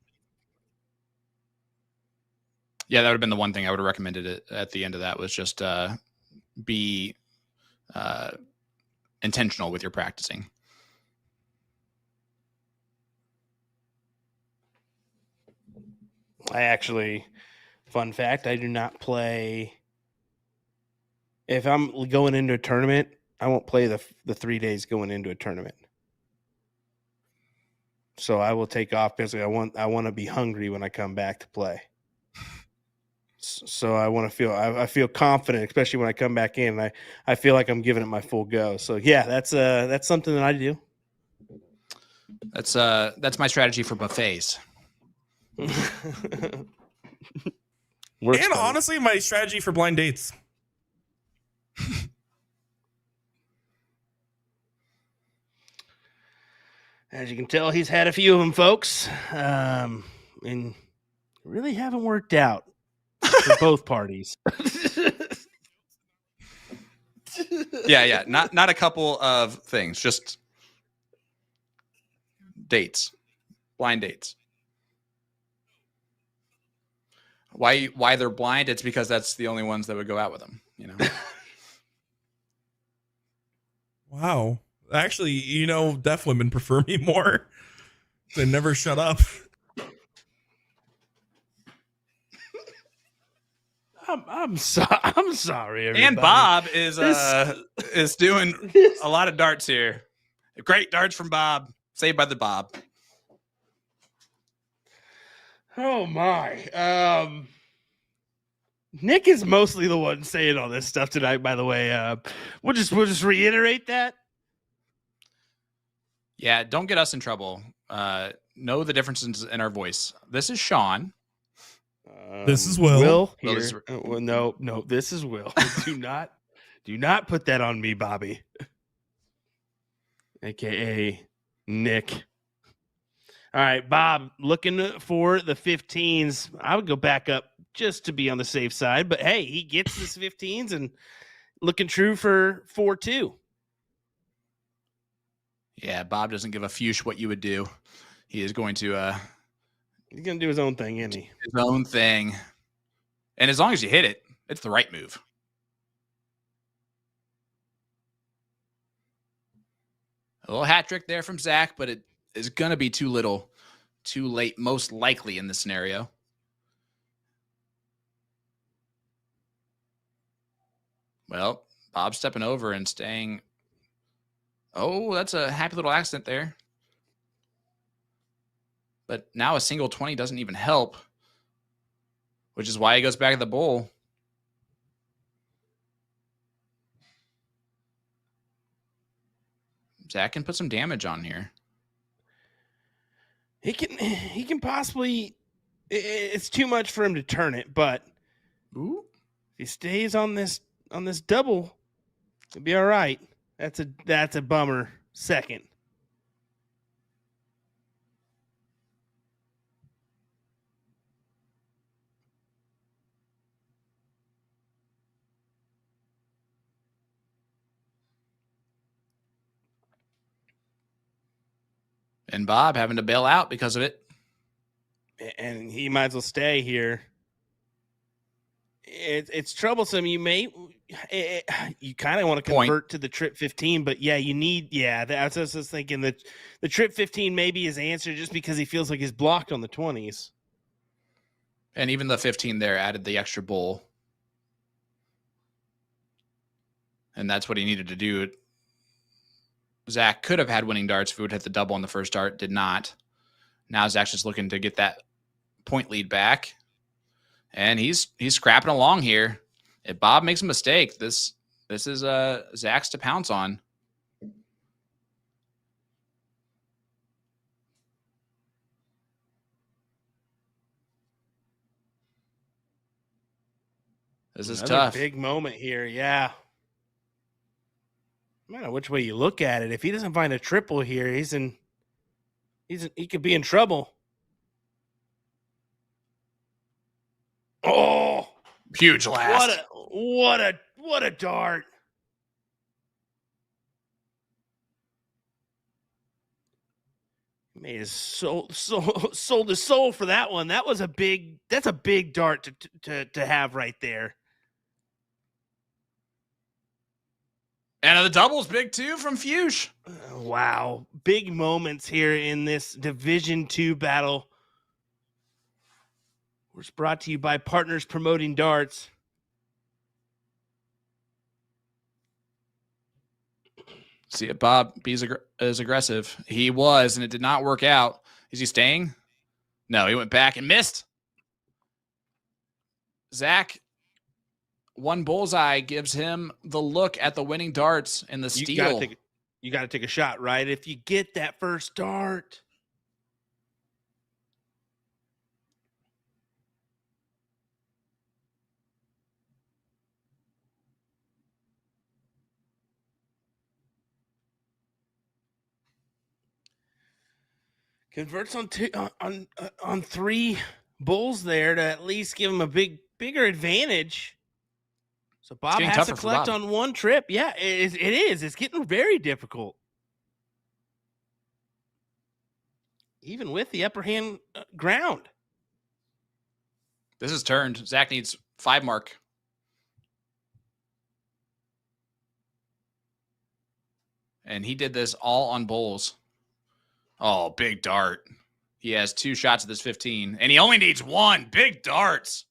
[SPEAKER 4] Yeah, that would have been the one thing I would have recommended it at the end of that was just be intentional with your practicing.
[SPEAKER 3] I actually, fun fact, I do not play. If I'm going into a tournament, I won't play the 3 days going into a tournament. So I will take off because I want to be hungry when I come back to play. So I want to feel I feel confident, especially when I come back in. I feel like I'm giving it my full go. So yeah, that's something that I do.
[SPEAKER 4] That's my strategy for buffets.
[SPEAKER 5] And honestly, my strategy for blind dates.
[SPEAKER 3] As you can tell, he's had a few of them, folks, and really haven't worked out for both parties.
[SPEAKER 4] Yeah. Not a couple of things, just dates, blind dates. Why they're blind? It's because that's the only ones that would go out with them. You know.
[SPEAKER 5] Wow. Actually, deaf women prefer me more. They never shut up.
[SPEAKER 3] I'm sorry. Everybody.
[SPEAKER 4] And Bob is doing a lot of darts here. Great darts from Bob. Saved by the Bob.
[SPEAKER 3] Oh my. Nick is mostly the one saying all this stuff tonight, by the way. We'll just reiterate that.
[SPEAKER 4] Yeah, don't get us in trouble. Know the differences in our voice. This is Sean.
[SPEAKER 5] This is Will.
[SPEAKER 3] Will
[SPEAKER 4] Will
[SPEAKER 3] here.
[SPEAKER 4] is-
[SPEAKER 3] No, this is Will. do not put that on me, Bobby. AKA Nick. All right, Bob, looking for the 15s. I would go back up just to be on the safe side, but hey, he gets this 15s and looking true for 4-2.
[SPEAKER 4] Yeah, Bob doesn't give a fuchs what you would do. He is going to
[SPEAKER 3] He's gonna do his own thing, isn't he?
[SPEAKER 4] his own thing. And as long as you hit it, it's the right move. A little hat trick there from Zach, but it is going to be too little, too late, most likely in this scenario. Well, Bob stepping over and staying. Oh, that's a happy little accident there. But now a single 20 doesn't even help, which is why he goes back to the bowl. Zach can put some damage on here.
[SPEAKER 3] He can possibly. It's too much for him to turn it, but
[SPEAKER 4] Ooh.
[SPEAKER 3] if he stays on this double, it'll be all right. That's a bummer. Second.
[SPEAKER 4] And Bob having to bail out because of it.
[SPEAKER 3] And he might as well stay here. It's troublesome. You kind of want to convert to the trip 15, but yeah, that's what I was thinking. The trip 15 may be his answer just because he feels like he's blocked on the 20s.
[SPEAKER 4] And even the 15 there added the extra bowl. And that's what he needed to do. Zach could have had winning darts if he would hit the double on the first dart, did not. Now Zach's just looking to get that point lead back. And he's scrapping along here. If Bob makes a mistake, this is Zach's to pounce on. This is
[SPEAKER 3] Another
[SPEAKER 4] tough.
[SPEAKER 3] big moment here, yeah. No matter which way you look at it, if he doesn't find a triple here, he could be in trouble. Oh,
[SPEAKER 4] Huge last.
[SPEAKER 3] What a dart. Made his sold his soul for that one. That's a big dart to have right there.
[SPEAKER 4] And the double's big too from Fuchs.
[SPEAKER 3] Wow. Big moments here in this Division II battle. We're brought to you by Partners Promoting Darts.
[SPEAKER 4] See it, Bob is aggressive. He was, and it did not work out. Is he staying? No, he went back and missed. Zach, one bullseye gives him the look at the winning darts and the steal.
[SPEAKER 3] You got to take a shot, right? If you get that first dart. Converts on 3 bulls there to at least give him a bigger advantage. So Bob has to collect on 1 trip. Yeah, it is. It's getting very difficult. Even with the upper hand ground.
[SPEAKER 4] This is turned. Zach needs 5 mark. And he did this all on bulls. Oh, big dart. He has 2 shots at this 15, and he only needs 1. Big darts.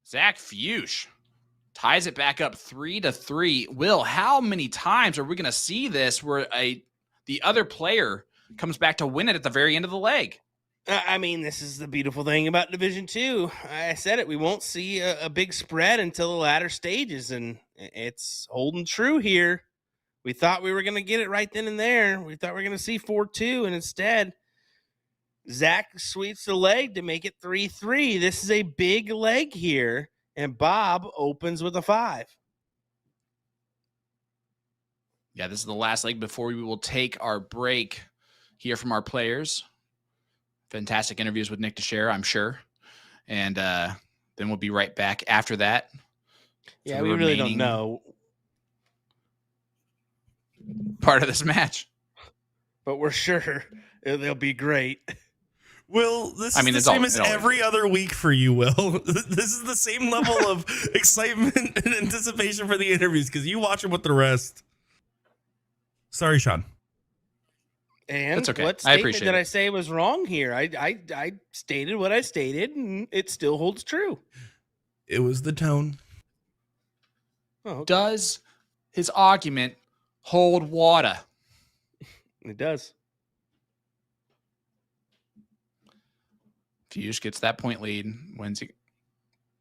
[SPEAKER 4] Zach Fuchs ties it back up 3-3. Will, how many times are we going to see this where the other player comes back to win it at the very end of the leg?
[SPEAKER 3] I mean, this is the beautiful thing about Division II. I said it. We won't see a big spread until the latter stages, and it's holding true here. We thought we were going to get it right then and there. We thought we were going to see 4-2, and instead, Zach sweeps the leg to make it 3-3. This is a big leg here, and Bob opens with a 5.
[SPEAKER 4] Yeah, this is the last leg before we will take our break, hear from our players. Fantastic interviews with Nick Teixeira, I'm sure. And then we'll be right back after that.
[SPEAKER 3] Yeah, we really don't know
[SPEAKER 4] part of this match,
[SPEAKER 3] but we're sure they'll be great.
[SPEAKER 5] Will, this is the same as every other week for you, Will. This is the same level of excitement and anticipation for the interviews because you watch them with the rest. Sorry, Sean.
[SPEAKER 3] And
[SPEAKER 4] that's okay.
[SPEAKER 3] What statement did I say was wrong here? I stated what I stated, and it still holds true.
[SPEAKER 5] It was the tone.
[SPEAKER 4] Oh, okay. Does his argument hold water?
[SPEAKER 3] It does.
[SPEAKER 4] Fuchs gets that point lead. When's he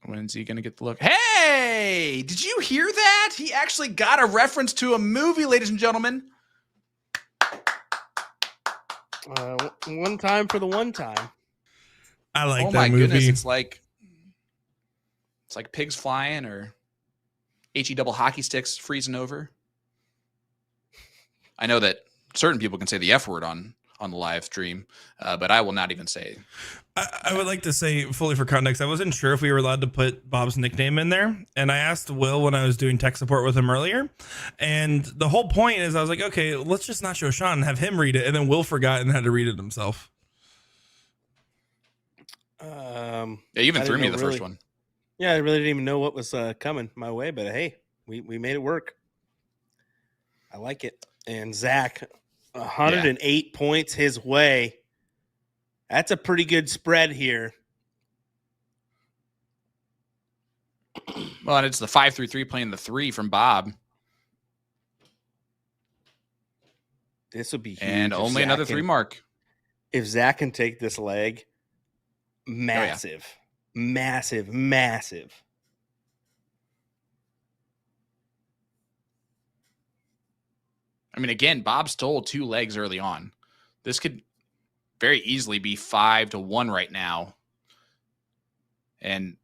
[SPEAKER 4] going to get the look? Hey, did you hear that? He actually got a reference to a movie, ladies and gentlemen.
[SPEAKER 3] One time for the one time.
[SPEAKER 5] I like that movie.
[SPEAKER 4] Oh my goodness, it's like pigs flying or HE double hockey sticks freezing over. I know that certain people can say the F word on the live stream, but I will not even say.
[SPEAKER 5] I would like to say, fully for context, I wasn't sure if we were allowed to put Bob's nickname in there. And I asked Will when I was doing tech support with him earlier. And the whole point is I was like, okay, let's just not show Sean and have him read it. And then Will forgot and had to read it himself.
[SPEAKER 4] Yeah, you even threw me the first one.
[SPEAKER 3] Yeah, I really didn't even know what was coming my way. But hey, we made it work. I like it. And Zach, 108 points his way. That's a pretty good spread here.
[SPEAKER 4] Well, and it's the 5-3-3 playing the 3 from Bob.
[SPEAKER 3] This would be huge.
[SPEAKER 4] And only another 3 mark.
[SPEAKER 3] If Zach can take this leg, massive, massive, massive.
[SPEAKER 4] I mean, again, Bob stole 2 legs early on. This could very easily be 5-1 right now. And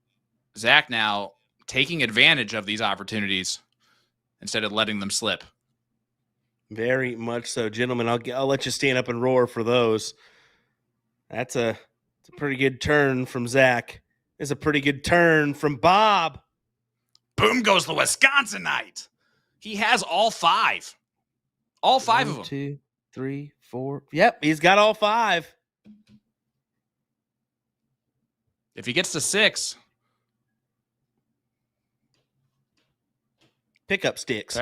[SPEAKER 4] Zach now taking advantage of these opportunities instead of letting them slip.
[SPEAKER 3] Very much so, gentlemen. I'll let you stand up and roar for those. That's a pretty good turn from Zach. It's a pretty good turn from Bob.
[SPEAKER 4] Boom goes the Wisconsinite. He has all 5. All 5 of them.
[SPEAKER 3] 2, 3, 4. Yep, he's got all 5.
[SPEAKER 4] If he gets to 6,
[SPEAKER 3] pick up sticks.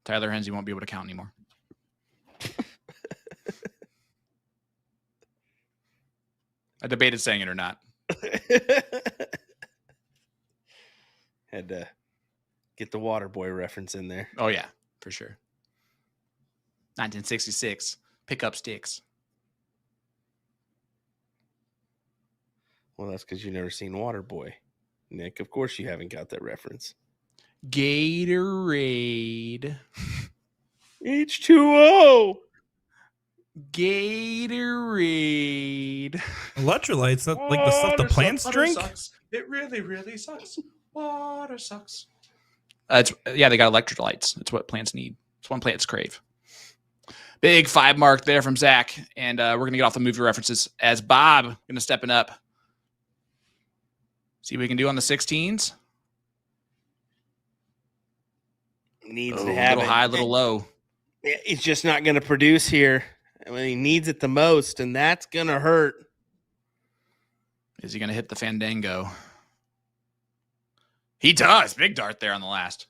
[SPEAKER 4] Tyler Hensey won't be able to count anymore. I debated saying it or not.
[SPEAKER 3] Had to get the water boy reference in there.
[SPEAKER 4] Oh, yeah, for sure. 1966, pick up sticks.
[SPEAKER 3] Well, that's because you've never seen Waterboy, Nick. Of course you haven't got that reference.
[SPEAKER 4] Gatorade.
[SPEAKER 3] H2O.
[SPEAKER 4] Gatorade.
[SPEAKER 5] Electrolytes, that, like the stuff the plants drink?
[SPEAKER 4] Sucks. It really, really sucks. Water sucks. They got electrolytes. It's what plants need. It's what plants crave. Big 5 mark there from Zach. And we're going to get off the movie references as Bob going to stepping up. See what we can do on the 16s.
[SPEAKER 3] Needs to have
[SPEAKER 4] a little high, a little low.
[SPEAKER 3] It's just not going to produce here. I mean, he needs it the most, and that's going to hurt.
[SPEAKER 4] Is he going to hit the Fandango? He does. Big dart there on the last.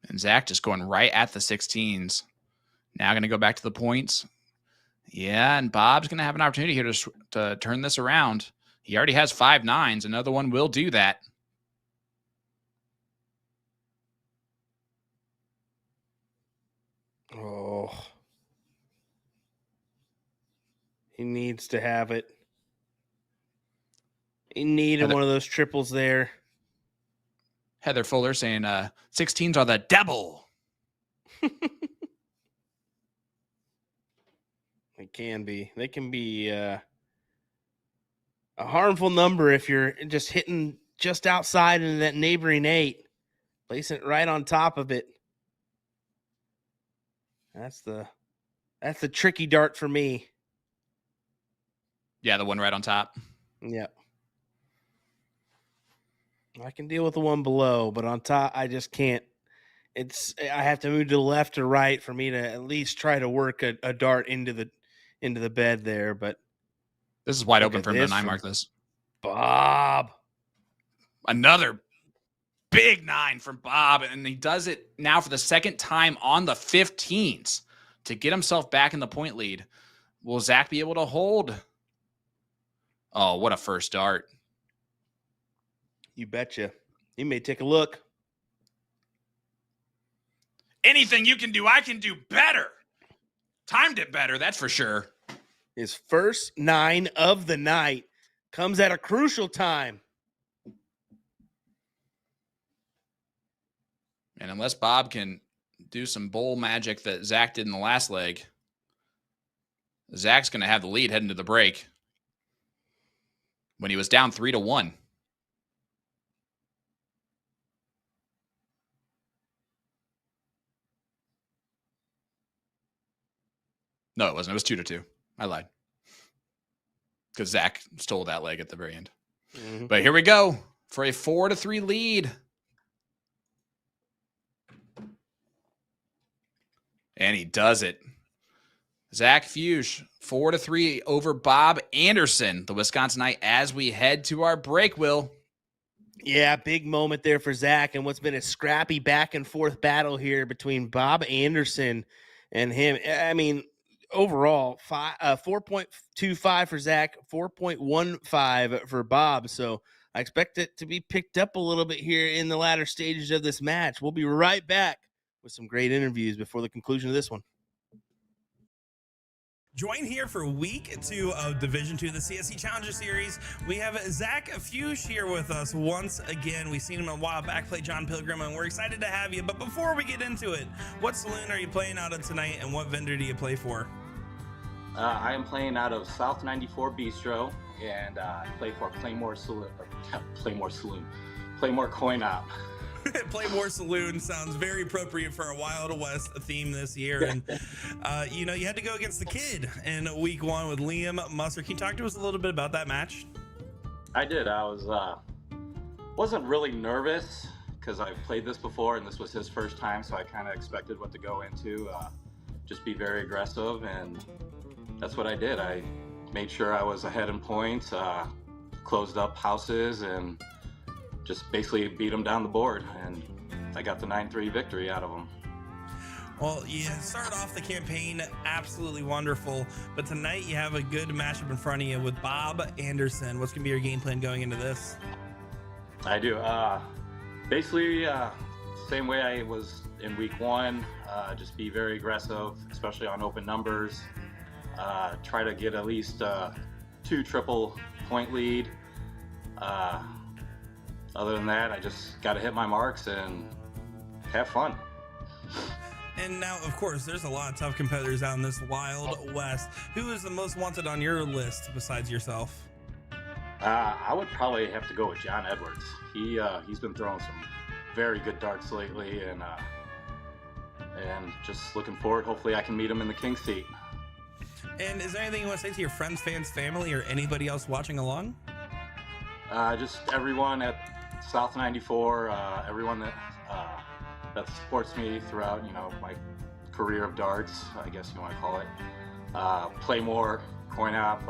[SPEAKER 4] And Zach just going right at the 16s. Now going to go back to the points. Yeah, and Bob's going to have an opportunity here to turn this around. He already has 5 9s. Another one will do that.
[SPEAKER 3] Oh. He needs to have it. He needed one of those triples there.
[SPEAKER 4] Heather Fuller saying 16s are the devil.
[SPEAKER 3] They can be. They can be a harmful number if you're just hitting just outside into that neighboring 8. Placing it right on top of it. That's the tricky dart for me.
[SPEAKER 4] Yeah, the one right on top.
[SPEAKER 3] Yep. I can deal with the one below, but on top, I just can't. I have to move to the left or right for me to at least try to work a dart into the bed there. But
[SPEAKER 4] this is wide open for him to 9 mark this.
[SPEAKER 3] Bob.
[SPEAKER 4] Another big 9 from Bob, and he does it now for the second time on the 15s to get himself back in the point lead. Will Zach be able to hold? Oh, what a first dart.
[SPEAKER 3] You betcha. You may take a look.
[SPEAKER 4] Anything you can do, I can do better. Timed it better, that's for sure.
[SPEAKER 3] His first 9 of the night comes at a crucial time.
[SPEAKER 4] And unless Bob can do some bowl magic that Zach did in the last leg, Zach's going to have the lead heading to the break when he was down 3-1. No, it wasn't. It was 2-2. I lied. Because Zach stole that leg at the very end. Mm-hmm. But here we go for a 4-3 lead. And he does it. Zach Fuchs, 4-3 over Bob Anderson, the Wisconsinite, as we head to our break, Will.
[SPEAKER 3] Yeah, big moment there for Zach, and what's been a scrappy back and forth battle here between Bob Anderson and him. I mean, overall, 4.25 for Zach, 4.15 for Bob. So I expect it to be picked up a little bit here in the latter stages of this match. We'll be right back with some great interviews before the conclusion of this one.
[SPEAKER 5] Join here for week 2 of Division 2 of the CSC Challenger Series. We have Zach Fuchs here with us once again. We've seen him a while back play John Pilgrim, and we're excited to have you. But before we get into it, what saloon are you playing out of tonight, and what vendor do you play for?
[SPEAKER 6] I am playing out of South 94 Bistro, and I play for Playmore Coin Op.
[SPEAKER 5] Playmore Saloon sounds very appropriate for a Wild West theme this year. And, you had to go against the kid in week 1 with Liam Musser. Can you talk to us a little bit about that match?
[SPEAKER 6] I did. I wasn't really nervous because I've played this before and this was his first time. So I kind of expected what to go into, just be very aggressive. And that's what I did. I made sure I was ahead in points, closed up houses, and just basically beat them down the board, and I got the 9-3 victory out of them.
[SPEAKER 5] Well, you started off the campaign absolutely wonderful, but tonight you have a good matchup in front of you with Bob Anderson. What's going to be your game plan going into this?
[SPEAKER 6] I do. Basically, same way I was in week 1. Just be very aggressive, especially on open numbers. Try to get at least 2 triple point lead. Other than that, I just got to hit my marks and have fun.
[SPEAKER 5] And now, of course, there's a lot of tough competitors out in this Wild West. Who is the most wanted on your list besides yourself?
[SPEAKER 6] I would probably have to go with John Edwards. He's been throwing some very good darts lately, and just looking forward. Hopefully, I can meet him in the King seat.
[SPEAKER 5] And is there anything you want to say to your friends, fans, family, or anybody else watching along?
[SPEAKER 6] Just everyone at South 94, everyone that supports me throughout, my career of darts, I guess you want to call it. Playmore, Coin Op,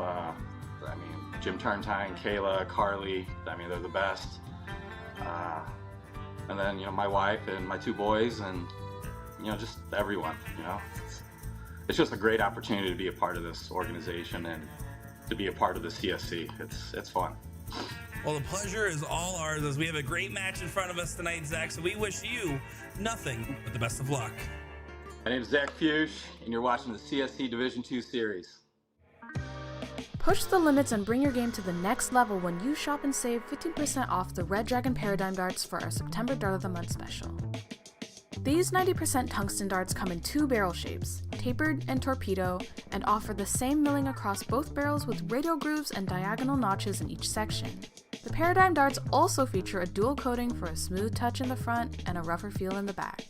[SPEAKER 6] Jim Turntine, Kayla, Carly, they're the best. And then, my wife and my 2 boys, and, just everyone, It's just a great opportunity to be a part of this organization and to be a part of the CSC. It's fun.
[SPEAKER 5] Well, the pleasure is all ours as we have a great match in front of us tonight, Zach. So we wish you nothing but the best of luck.
[SPEAKER 6] My name is Zach Fuchs, and you're watching the CSC Division II series.
[SPEAKER 7] Push the limits and bring your game to the next level when you shop and save 15% off the Red Dragon Paradigm darts for our September Dart of the Month special. These 90% tungsten darts come in 2 barrel shapes, tapered and torpedo, and offer the same milling across both barrels with radial grooves and diagonal notches in each section. The Paradigm darts also feature a dual coating for a smooth touch in the front and a rougher feel in the back.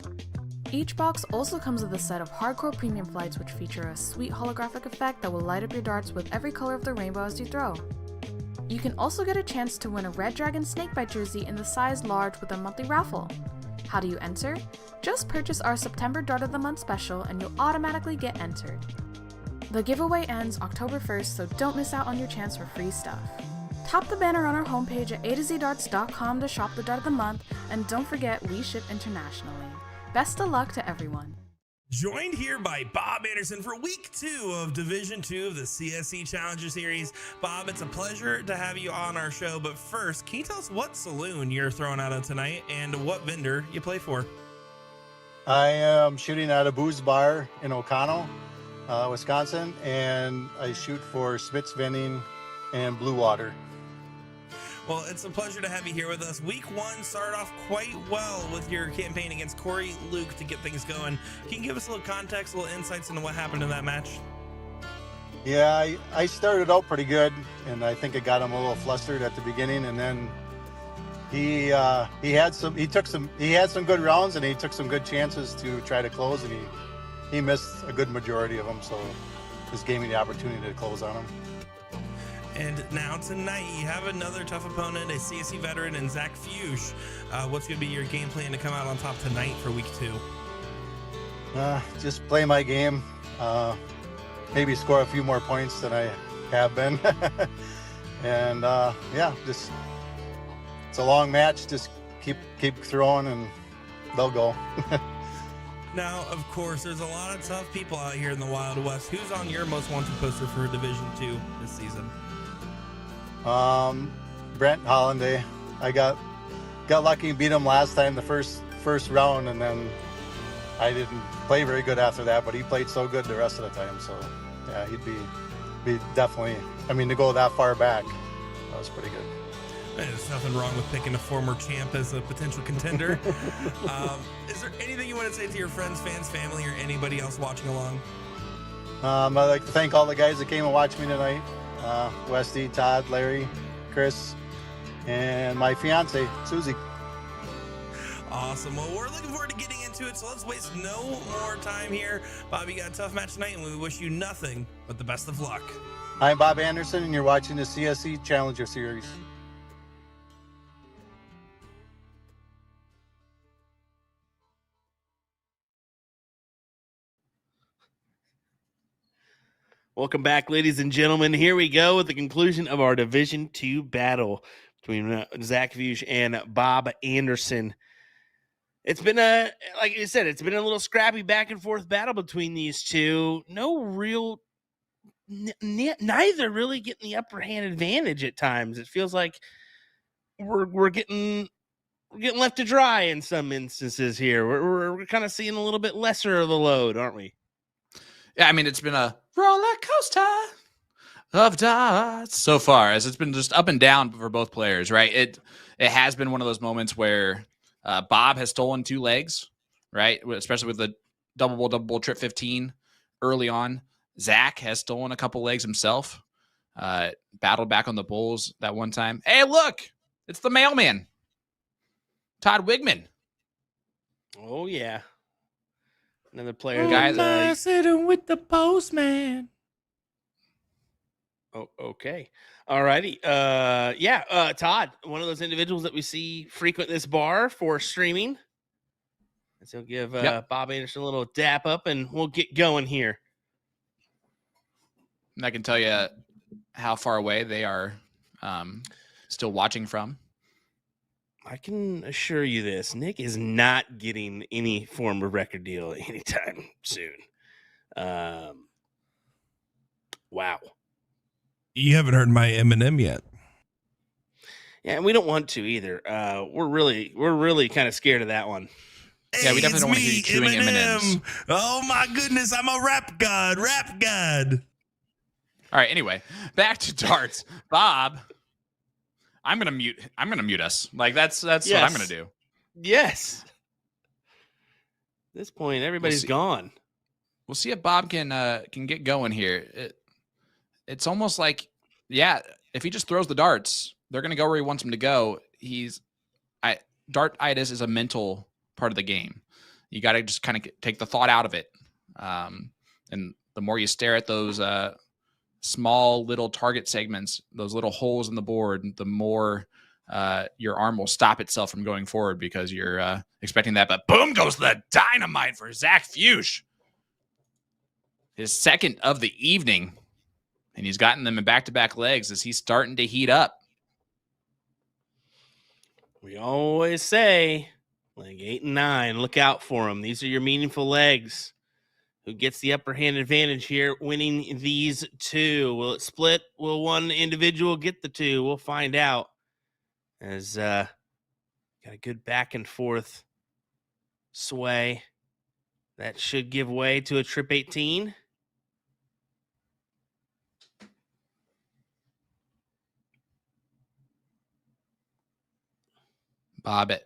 [SPEAKER 7] Each box also comes with a set of hardcore premium flights which feature a sweet holographic effect that will light up your darts with every color of the rainbow as you throw. You can also get a chance to win a Red Dragon Snakebite jersey in the size large with a monthly raffle. How do you enter? Just purchase our September Dart of the Month special and you'll automatically get entered. The giveaway ends October 1st, so don't miss out on your chance for free stuff. Tap the banner on our homepage at atozdarts.com to shop the Dart of the Month, and don't forget we ship internationally. Best of luck to everyone.
[SPEAKER 5] Joined here by Bob Anderson for week 2 of Division 2 of the CSC Challenger Series. Bob, it's a pleasure to have you on our show, but first, can you tell us what saloon you're throwing out of tonight and what vendor you play for?
[SPEAKER 8] I am shooting at a booze bar in O'Connell, Wisconsin, and I shoot for Smith's Vending and Blue Water.
[SPEAKER 5] Well, it's a pleasure to have you here with us. Week 1 started off quite well with your campaign against Corey Luke to get things going. Can you give us a little context, a little insights into what happened in that match?
[SPEAKER 8] Yeah, I started out pretty good, and I think it got him a little flustered at the beginning, and then he had some good rounds, and he took some good chances to try to close, and he missed a good majority of them, so this gave me the opportunity to close on him.
[SPEAKER 5] And now tonight, you have another tough opponent, a CSC veteran, and Zach Fuchs. What's going to be your game plan to come out on top tonight for week 2?
[SPEAKER 8] Just play my game. Maybe score a few more points than I have been. And just it's a long match. Just keep throwing, and they'll go.
[SPEAKER 5] Now, of course, there's a lot of tough people out here in the Wild West. Who's on your most wanted poster for Division 2 this season?
[SPEAKER 8] Brent Hollanday. I got lucky and beat him last time, the first round, and then I didn't play very good after that, but he played so good the rest of the time. So yeah, he'd be definitely, to go that far back, that was pretty good.
[SPEAKER 5] There's nothing wrong with picking a former champ as a potential contender. Is there anything you want to say to your friends, fans, family, or anybody else watching along?
[SPEAKER 8] I'd like to thank all the guys that came and watched me tonight. Westy, Todd, Larry, Chris, and my fiance, Susie.
[SPEAKER 5] Awesome. Well, we're looking forward to getting into it, so let's waste no more time here. Bob, you got a tough match tonight, and we wish you nothing but the best of luck.
[SPEAKER 8] I'm Bob Anderson, and you're watching the CSC Challenger Series.
[SPEAKER 3] Welcome back, ladies and gentlemen. Here we go with the conclusion of our Division 2 battle between Zach Fuchs and Bob Anderson. It's been like you said, it's been a little scrappy back and forth battle between these two. No real, neither really getting the upper hand advantage at times. It feels like we're getting left to dry in some instances here. We're kind of seeing a little bit lesser of the load, aren't we?
[SPEAKER 4] Yeah, I mean, it's been a roller coaster of darts so far, as it's been just up and down for both players, right? It has been one of those moments where Bob has stolen 2 legs, right? Especially with the double bull trip 15 early on. Zach has stolen a couple legs himself. Battled back on the bulls that one time. Hey, look, it's the mailman, Todd Wigman.
[SPEAKER 3] Oh yeah, another player.
[SPEAKER 5] Guy sitting with the postman.
[SPEAKER 3] Oh, okay. All righty. Todd, one of those individuals that we see frequent this bar for streaming. And so give Bob Anderson a little dap up and we'll get going here.
[SPEAKER 4] And I can tell you how far away they are still watching from.
[SPEAKER 3] I can assure you this. Nick is not getting any form of record deal anytime soon. Wow.
[SPEAKER 5] You haven't heard my Eminem yet.
[SPEAKER 3] Yeah, and we don't want to either. We're really kind of scared of that one.
[SPEAKER 4] Yeah, we definitely don't want to hear you chewing M&Ms.
[SPEAKER 5] Oh my goodness, I'm a rap god.
[SPEAKER 4] All right, anyway, back to darts. Bob, I'm gonna mute us. Like that's what I'm gonna do.
[SPEAKER 3] Yes. At this point, everybody's gone.
[SPEAKER 4] We'll see if Bob can get going here. It's almost like, if he just throws the darts, they're gonna go where he wants them to go. Dart-itis is a mental part of the game. You got to just kind of take the thought out of it. And the more you stare at those small little target segments, those little holes in the board, the more your arm will stop itself from going forward because you're expecting that. But boom goes the dynamite for Zach Fuchs. His second of the evening. And he's gotten them in back-to-back legs as he's starting to heat up.
[SPEAKER 3] We always say, leg 8 and 9, look out for them. These are your meaningful legs. Who gets the upper hand advantage here, winning these 2? Will it split? Will one individual get the 2? We'll find out. As got a good back and forth sway. That should give way to a trip 18.
[SPEAKER 4] Bob at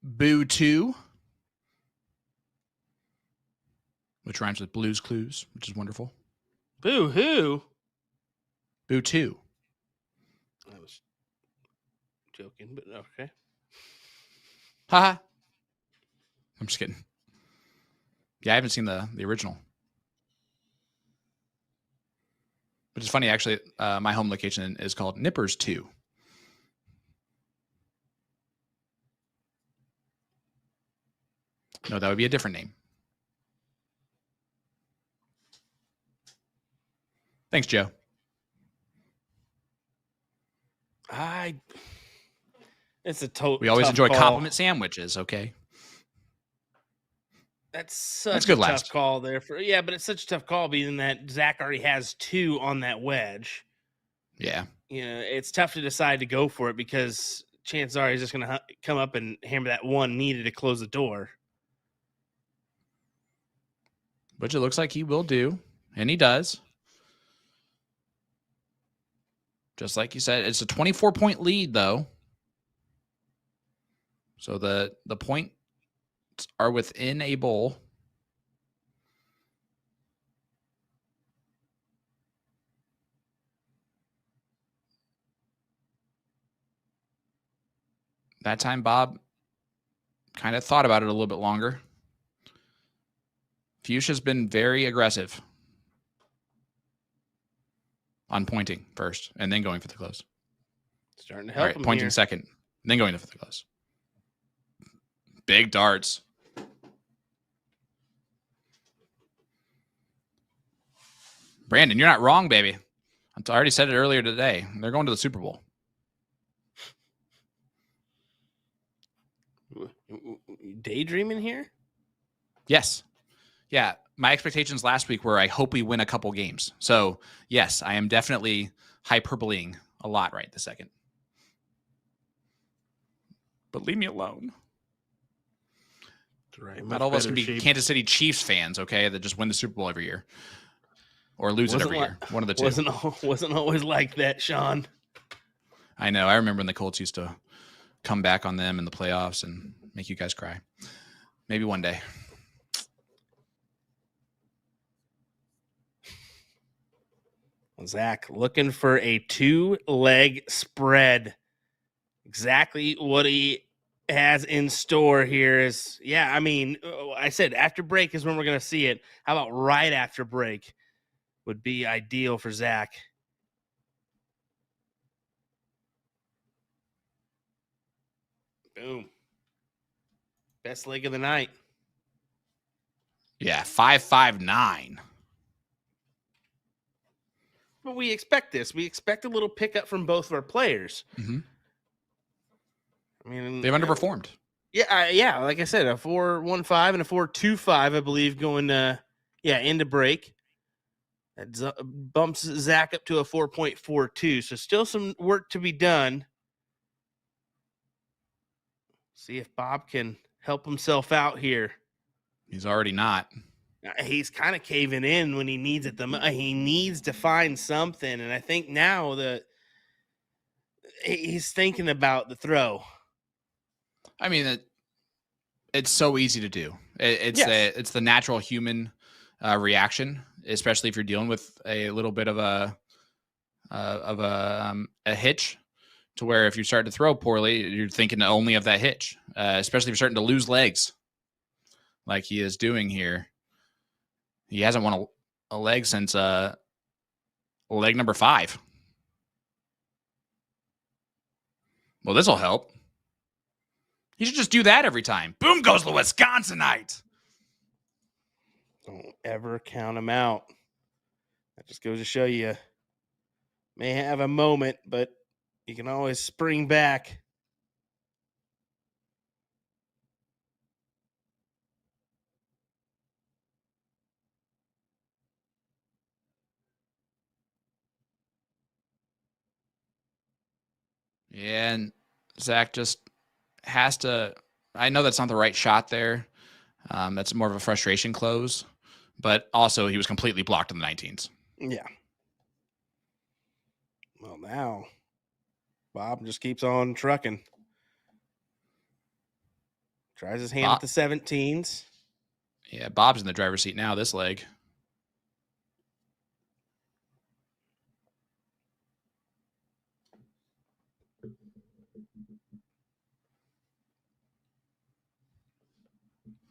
[SPEAKER 4] Boo 2, which rhymes with Blue's Clues, which is wonderful.
[SPEAKER 3] Boo who?
[SPEAKER 4] Boo 2.
[SPEAKER 3] I was joking, but okay.
[SPEAKER 4] Haha. I'm just kidding. Yeah, I haven't seen the original. Which is funny, actually. My home location is called Nippers 2. No, that would be a different name. Thanks, Joe.
[SPEAKER 3] It's a total.
[SPEAKER 4] We always enjoy compliment sandwiches, okay?
[SPEAKER 3] That's
[SPEAKER 4] good
[SPEAKER 3] a
[SPEAKER 4] last.
[SPEAKER 3] tough call there. But it's such a tough call being that Zach already has 2 on that wedge.
[SPEAKER 4] Yeah.
[SPEAKER 3] You know, it's tough to decide to go for it because chances are he's just going to come up and hammer that 1 needed to close the door.
[SPEAKER 4] Which it looks like he will do, and he does. Just like you said, it's a 24-point lead, though. So the points are within a bowl. That time, Bob kind of thought about it a little bit longer. Fuchsia's been very aggressive on pointing first and then going for the close.
[SPEAKER 3] Starting to help him
[SPEAKER 4] pointing
[SPEAKER 3] here.
[SPEAKER 4] second, and then going for the close. Big darts. Brandon, you're not wrong, baby. I already said it earlier today. They're going to the Super Bowl.
[SPEAKER 3] Daydreaming here?
[SPEAKER 4] Yes. Yeah. My expectations last week were I hope we win a couple games. So, yes, I am definitely hyperboleing a lot right this second. But leave me alone.
[SPEAKER 3] Right.
[SPEAKER 4] Not all of us can be Kansas City Chiefs fans, okay, that just win the Super Bowl every year. Or lose it every year. One of the two.
[SPEAKER 3] Wasn't always like that, Sean.
[SPEAKER 4] I know. I remember when the Colts used to come back on them in the playoffs and make you guys cry. Maybe one day.
[SPEAKER 3] Zach looking for a 2-leg spread. Exactly what he has in store here is, I said after break is when we're going to see it. How about right after break would be ideal for Zach. Boom. Best leg of the night.
[SPEAKER 4] Yeah, 5.59.
[SPEAKER 3] But we expect this. We expect a little pickup from both of our players.
[SPEAKER 4] Mm-hmm.
[SPEAKER 3] I mean,
[SPEAKER 4] they've underperformed.
[SPEAKER 3] Yeah. Like I said, a 4.15 and a 4.25, I believe, going into break. That bumps Zach up to a 4.42. So still some work to be done. See if Bob can help himself out here.
[SPEAKER 4] He's already not.
[SPEAKER 3] He's kind of caving in when he needs it. He needs to find something, and I think now he's thinking about the throw.
[SPEAKER 4] I mean, it's so easy to do. It's the natural human reaction, especially if you're dealing with a little bit of a hitch, to where if you start to throw poorly, you're thinking only of that hitch, especially if you're starting to lose legs like he is doing here. He hasn't won a leg since leg number 5. Well, this will help. You should just do that every time. Boom goes the Wisconsinite.
[SPEAKER 3] Don't ever count him out. That just goes to show you may have a moment, but you can always spring back.
[SPEAKER 4] Yeah, and Zach just has to. I know that's not the right shot there. That's more of a frustration close, but also he was completely blocked in the 19s.
[SPEAKER 3] Yeah. Well, now Bob just keeps on trucking. Tries his hand at the 17s.
[SPEAKER 4] Yeah, Bob's in the driver's seat now, this leg.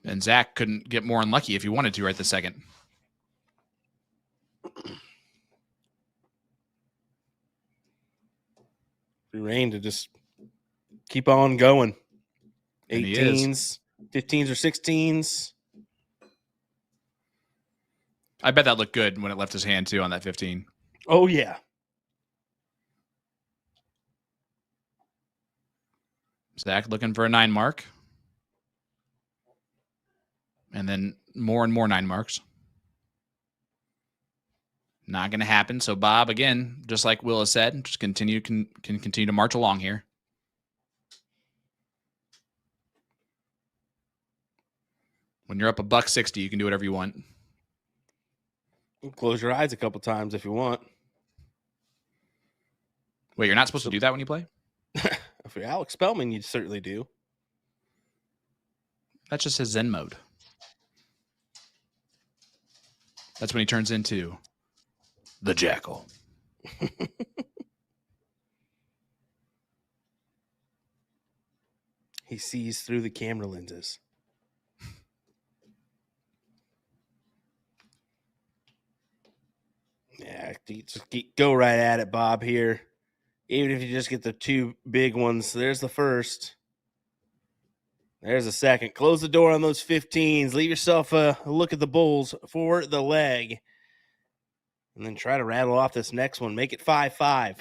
[SPEAKER 4] And Zach couldn't get more unlucky if he wanted to right this second.
[SPEAKER 3] Free reign to just keep on going. 18s, 15s, or 16s.
[SPEAKER 4] I bet that looked good when it left his hand, too, on that 15.
[SPEAKER 3] Oh, yeah.
[SPEAKER 4] Zach looking for a 9 mark. And then more and more 9 marks. Not going to happen. So Bob, again, just like Will has said, just can continue to march along here. When you're up $1.60, you can do whatever you want.
[SPEAKER 3] Close your eyes a couple times if you want.
[SPEAKER 4] Wait, you're not supposed to do that when you play?
[SPEAKER 3] If you're Alex Spellman, you certainly do.
[SPEAKER 4] That's just his Zen mode. That's when he turns into the Jackal.
[SPEAKER 3] He sees through the camera lenses. Yeah, just go right at it, Bob, here. Even if you just get the 2 big ones. There's the first. There's the second. Close the door on those 15s. Leave yourself a look at the Bulls for the leg. And then try to rattle off this next one. Make it 5-5.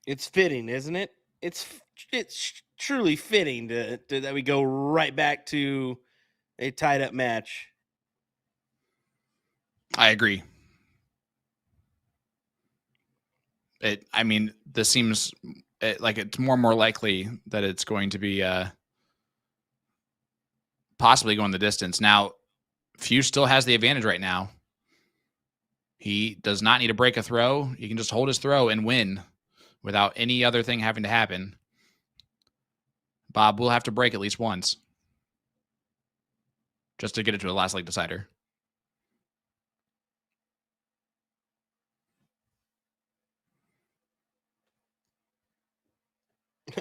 [SPEAKER 3] It's fitting, isn't it? It's it's truly fitting that we go right back to a tied up match.
[SPEAKER 4] I agree. This seems like it's more and more likely that it's going to be possibly going the distance. Now, Fuchs still has the advantage right now. He does not need to break a throw. He can just hold his throw and win without any other thing having to happen. Bob will have to break at least once just to get it to a last leg decider.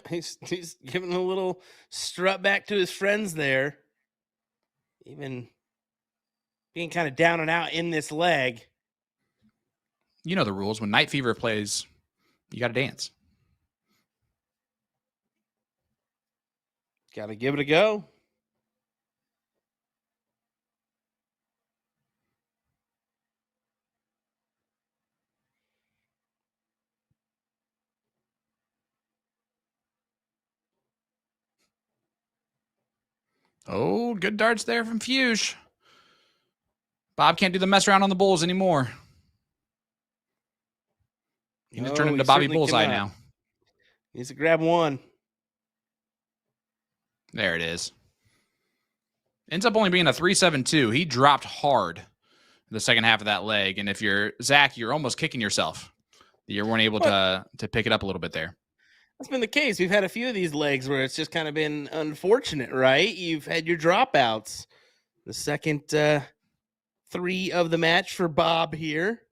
[SPEAKER 3] He's giving a little strut back to his friends there. Even being kind of down and out in this leg.
[SPEAKER 4] You know the rules. When Night Fever plays, you got to dance.
[SPEAKER 3] Got to give it a go.
[SPEAKER 4] Oh, good darts there from Fuchs. Bob can't do the mess around on the bulls anymore. He needs to turn into Bobby Bullseye now.
[SPEAKER 3] Needs to grab one.
[SPEAKER 4] There it is. Ends up only being a 3-7-2. He dropped hard in the second half of that leg. And if you're Zach, you're almost kicking yourself that you weren't able to pick it up a little bit there.
[SPEAKER 3] That's been the case. We've had a few of these legs where it's just kind of been unfortunate, right? You've had your dropouts. The second 3 of the match for Bob here.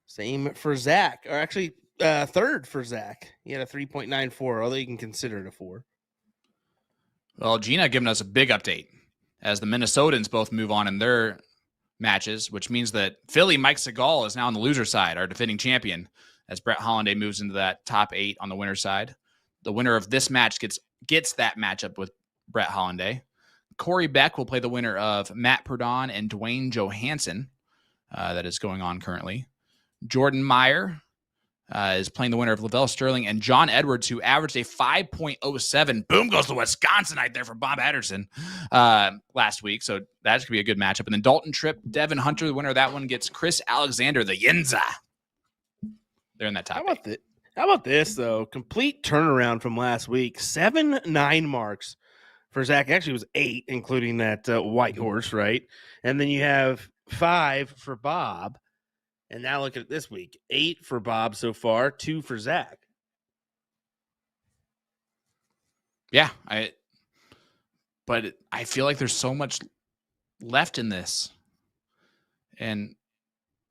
[SPEAKER 3] Same for Zach, or actually third for Zach. He had a 3.94, although you can consider it a 4.
[SPEAKER 4] Well, Gina giving us a big update as the Minnesotans both move on in their matches, which means that Philly Mike Segal is now on the loser side, our defending champion, as Brett Hollanday moves into that top 8 on the winner's side. The winner of this match gets that matchup with Brett Hollanday. Corey Beck will play the winner of Matt Perdon and Dwayne Johansson. That is going on currently. Jordan Meyer is playing the winner of Lavelle Sterling and John Edwards, who averaged a 5.07. Boom goes the Wisconsinite there for Bob Anderson last week. So that's going to be a good matchup. And then Dalton Tripp, Devin Hunter, the winner of that one, gets Chris Alexander, the Yinza. They're in that top 8.
[SPEAKER 3] How about this, though? Complete turnaround from last week. 7-9 marks for Zach. Actually, it was 8, including that white horse, right? And then you have 5 for Bob. And now look at it this week. 8 for Bob so far, 2 for Zach.
[SPEAKER 4] Yeah, but I feel like there's so much left in this. And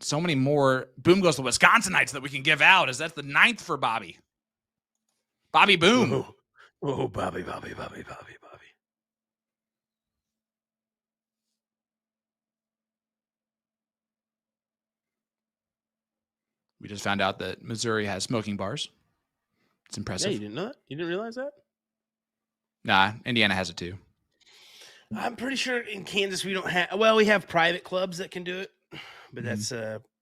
[SPEAKER 4] so many more Boom Goes the Wisconsinites that we can give out, as that's the 9th for Bobby. Bobby Boom.
[SPEAKER 3] Oh, Bobby.
[SPEAKER 4] We just found out that Missouri has smoking bars. It's impressive.
[SPEAKER 3] Yeah, you didn't know that? You didn't realize that?
[SPEAKER 4] Nah, Indiana has it too.
[SPEAKER 3] I'm pretty sure in Kansas we don't have. Well, we have private clubs that can do it, but that's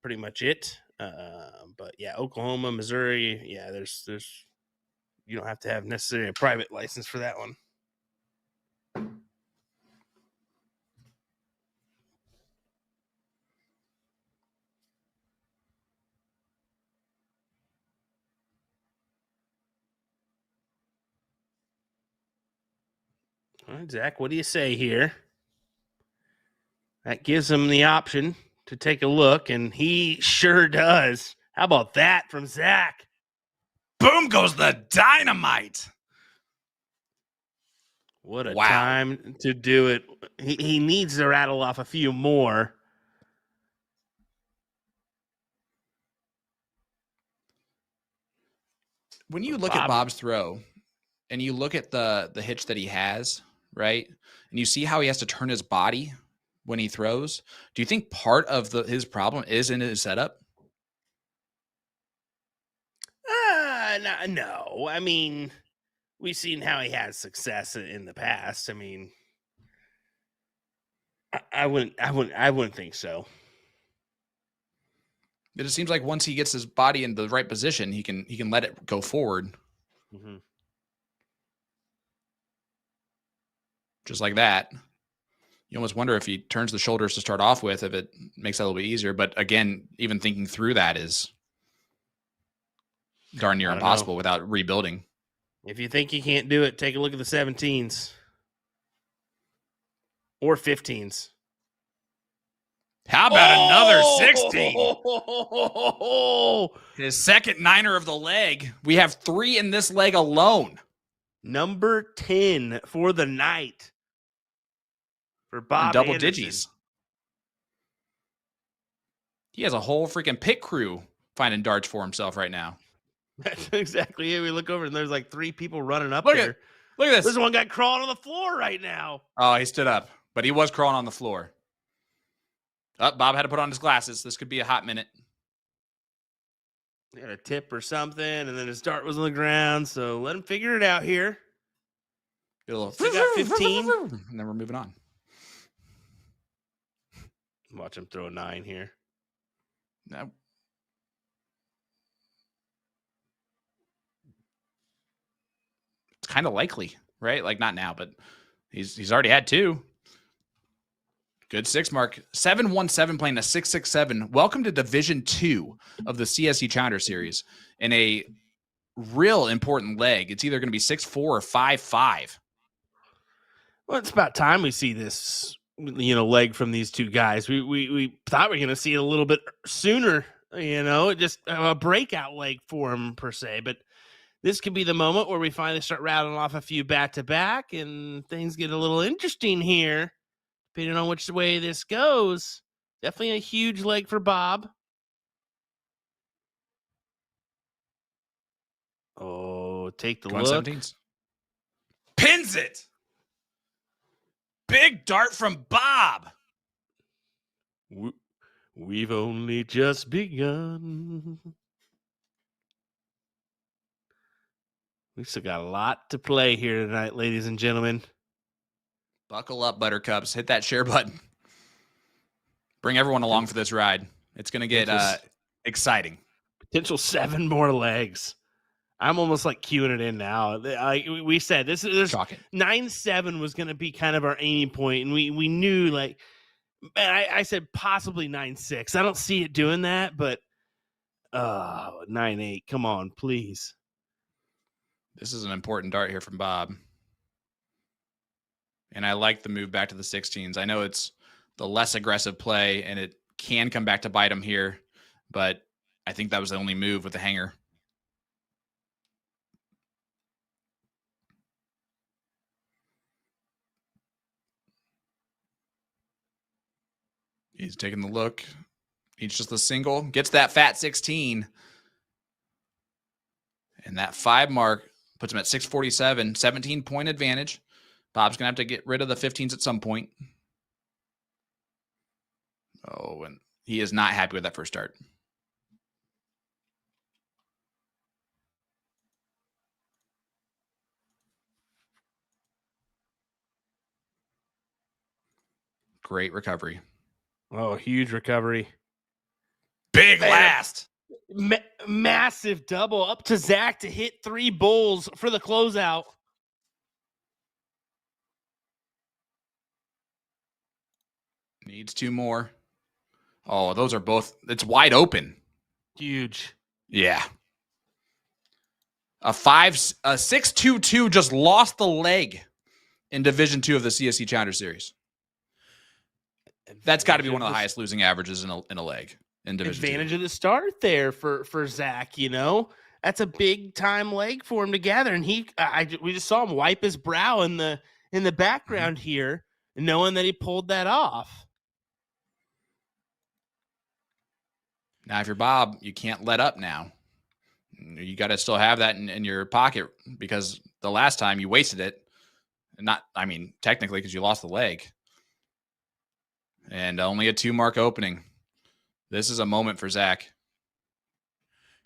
[SPEAKER 3] pretty much it. But yeah, Oklahoma, Missouri, yeah, there's you don't have to have necessarily a private license for that one. All right, Zach, what do you say here? That gives him the option to take a look, and he sure does. How about that from Zach?
[SPEAKER 4] Boom goes the dynamite.
[SPEAKER 3] What a time to do it. He needs to rattle off a few more.
[SPEAKER 4] When you look at Bob's throw and you look at the hitch that he has, right? And you see how he has to turn his body when he throws. Do you think part of his problem is in his setup?
[SPEAKER 3] No. I mean, we've seen how he has success in the past. I mean, I wouldn't think so.
[SPEAKER 4] It just seems like once he gets his body in the right position, he can let it go forward.
[SPEAKER 3] Mm-hmm.
[SPEAKER 4] just like that. You almost wonder if he turns the shoulders to start off with, if it makes that a little bit easier. But again, even thinking through that is darn near impossible without rebuilding.
[SPEAKER 3] If you think you can't do it, take a look at the 17s or 15s.
[SPEAKER 4] How about another 16? His second niner of the leg. We have 3 in this leg alone.
[SPEAKER 3] Number 10 for the night for Bob
[SPEAKER 4] Double
[SPEAKER 3] Anderson.
[SPEAKER 4] digits. He has a whole freaking pit crew finding darts for himself right now.
[SPEAKER 3] That's exactly it. We look over and there's like 3 people running up
[SPEAKER 4] Look
[SPEAKER 3] there.
[SPEAKER 4] Look at this.
[SPEAKER 3] There's one guy crawling on the floor right now.
[SPEAKER 4] Oh, he stood up, but he was crawling on the floor. Bob had to put on his glasses. This could be a hot minute.
[SPEAKER 3] He had a tip or something, and then his dart was on the ground. So let him figure it out here.
[SPEAKER 4] Get a little.
[SPEAKER 3] They got 15.
[SPEAKER 4] And then we're moving on.
[SPEAKER 3] Watch him throw a 9 here.
[SPEAKER 4] No. It's kind of likely, right? Like not now, but he's already had 2. Good 6 mark. 717 playing a 667. Welcome to Division 2 of the CSC Challenger Series. In a real important leg. It's either going to be 6-4 or 5-5.
[SPEAKER 3] Well, it's about time we see this, leg from these 2 guys. We thought we were going to see it a little bit sooner, just a breakout leg for him per se. But this could be the moment where we finally start rattling off a few back-to-back and things get a little interesting here. Depending on which way this goes, definitely a huge leg for Bob. Oh, take the look.
[SPEAKER 4] 17s. Pins it. Big dart from Bob.
[SPEAKER 3] We've only just begun. We've still got a lot to play here tonight, ladies and gentlemen.
[SPEAKER 4] Buckle up, Buttercups. Hit that share button. Bring everyone along for this ride. It's going to get exciting.
[SPEAKER 3] Potential 7 more legs. I'm almost like queuing it in now. We said this 9-7 was going to be kind of our aiming point, and we knew I said possibly 9-6. I don't see it doing that, but 9-8. Come on, please.
[SPEAKER 4] This is an important dart here from Bob. And I like the move back to the 16s. I know it's the less aggressive play, and it can come back to bite him here, but I think that was the only move with the hanger. He's taking the look. He's just a single. Gets that fat 16. And that 5 mark puts him at 647. 17-point advantage. Bob's going to have to get rid of the 15s at some point. Oh, and he is not happy with that first start. Great recovery.
[SPEAKER 3] Oh, huge recovery.
[SPEAKER 4] Big last.
[SPEAKER 3] Massive double up to Zach to hit 3 bulls for the closeout.
[SPEAKER 4] Needs 2 more. Oh, those are both. It's wide open.
[SPEAKER 3] Huge.
[SPEAKER 4] Yeah. A 6-2-2 just lost the leg in Division 2 of the CSC Challenger Series. That's got to be one of the highest losing averages in a leg in Division
[SPEAKER 3] Advantage
[SPEAKER 4] 2.
[SPEAKER 3] of the start there for Zach. That's a big time leg for him to gather, and we just saw him wipe his brow in the background here, knowing that he pulled that off.
[SPEAKER 4] Now, if you're Bob, you can't let up now. You got to still have that in your pocket, because the last time you wasted it. Technically, because you lost the leg. And only a 2 mark opening. This is a moment for Zach.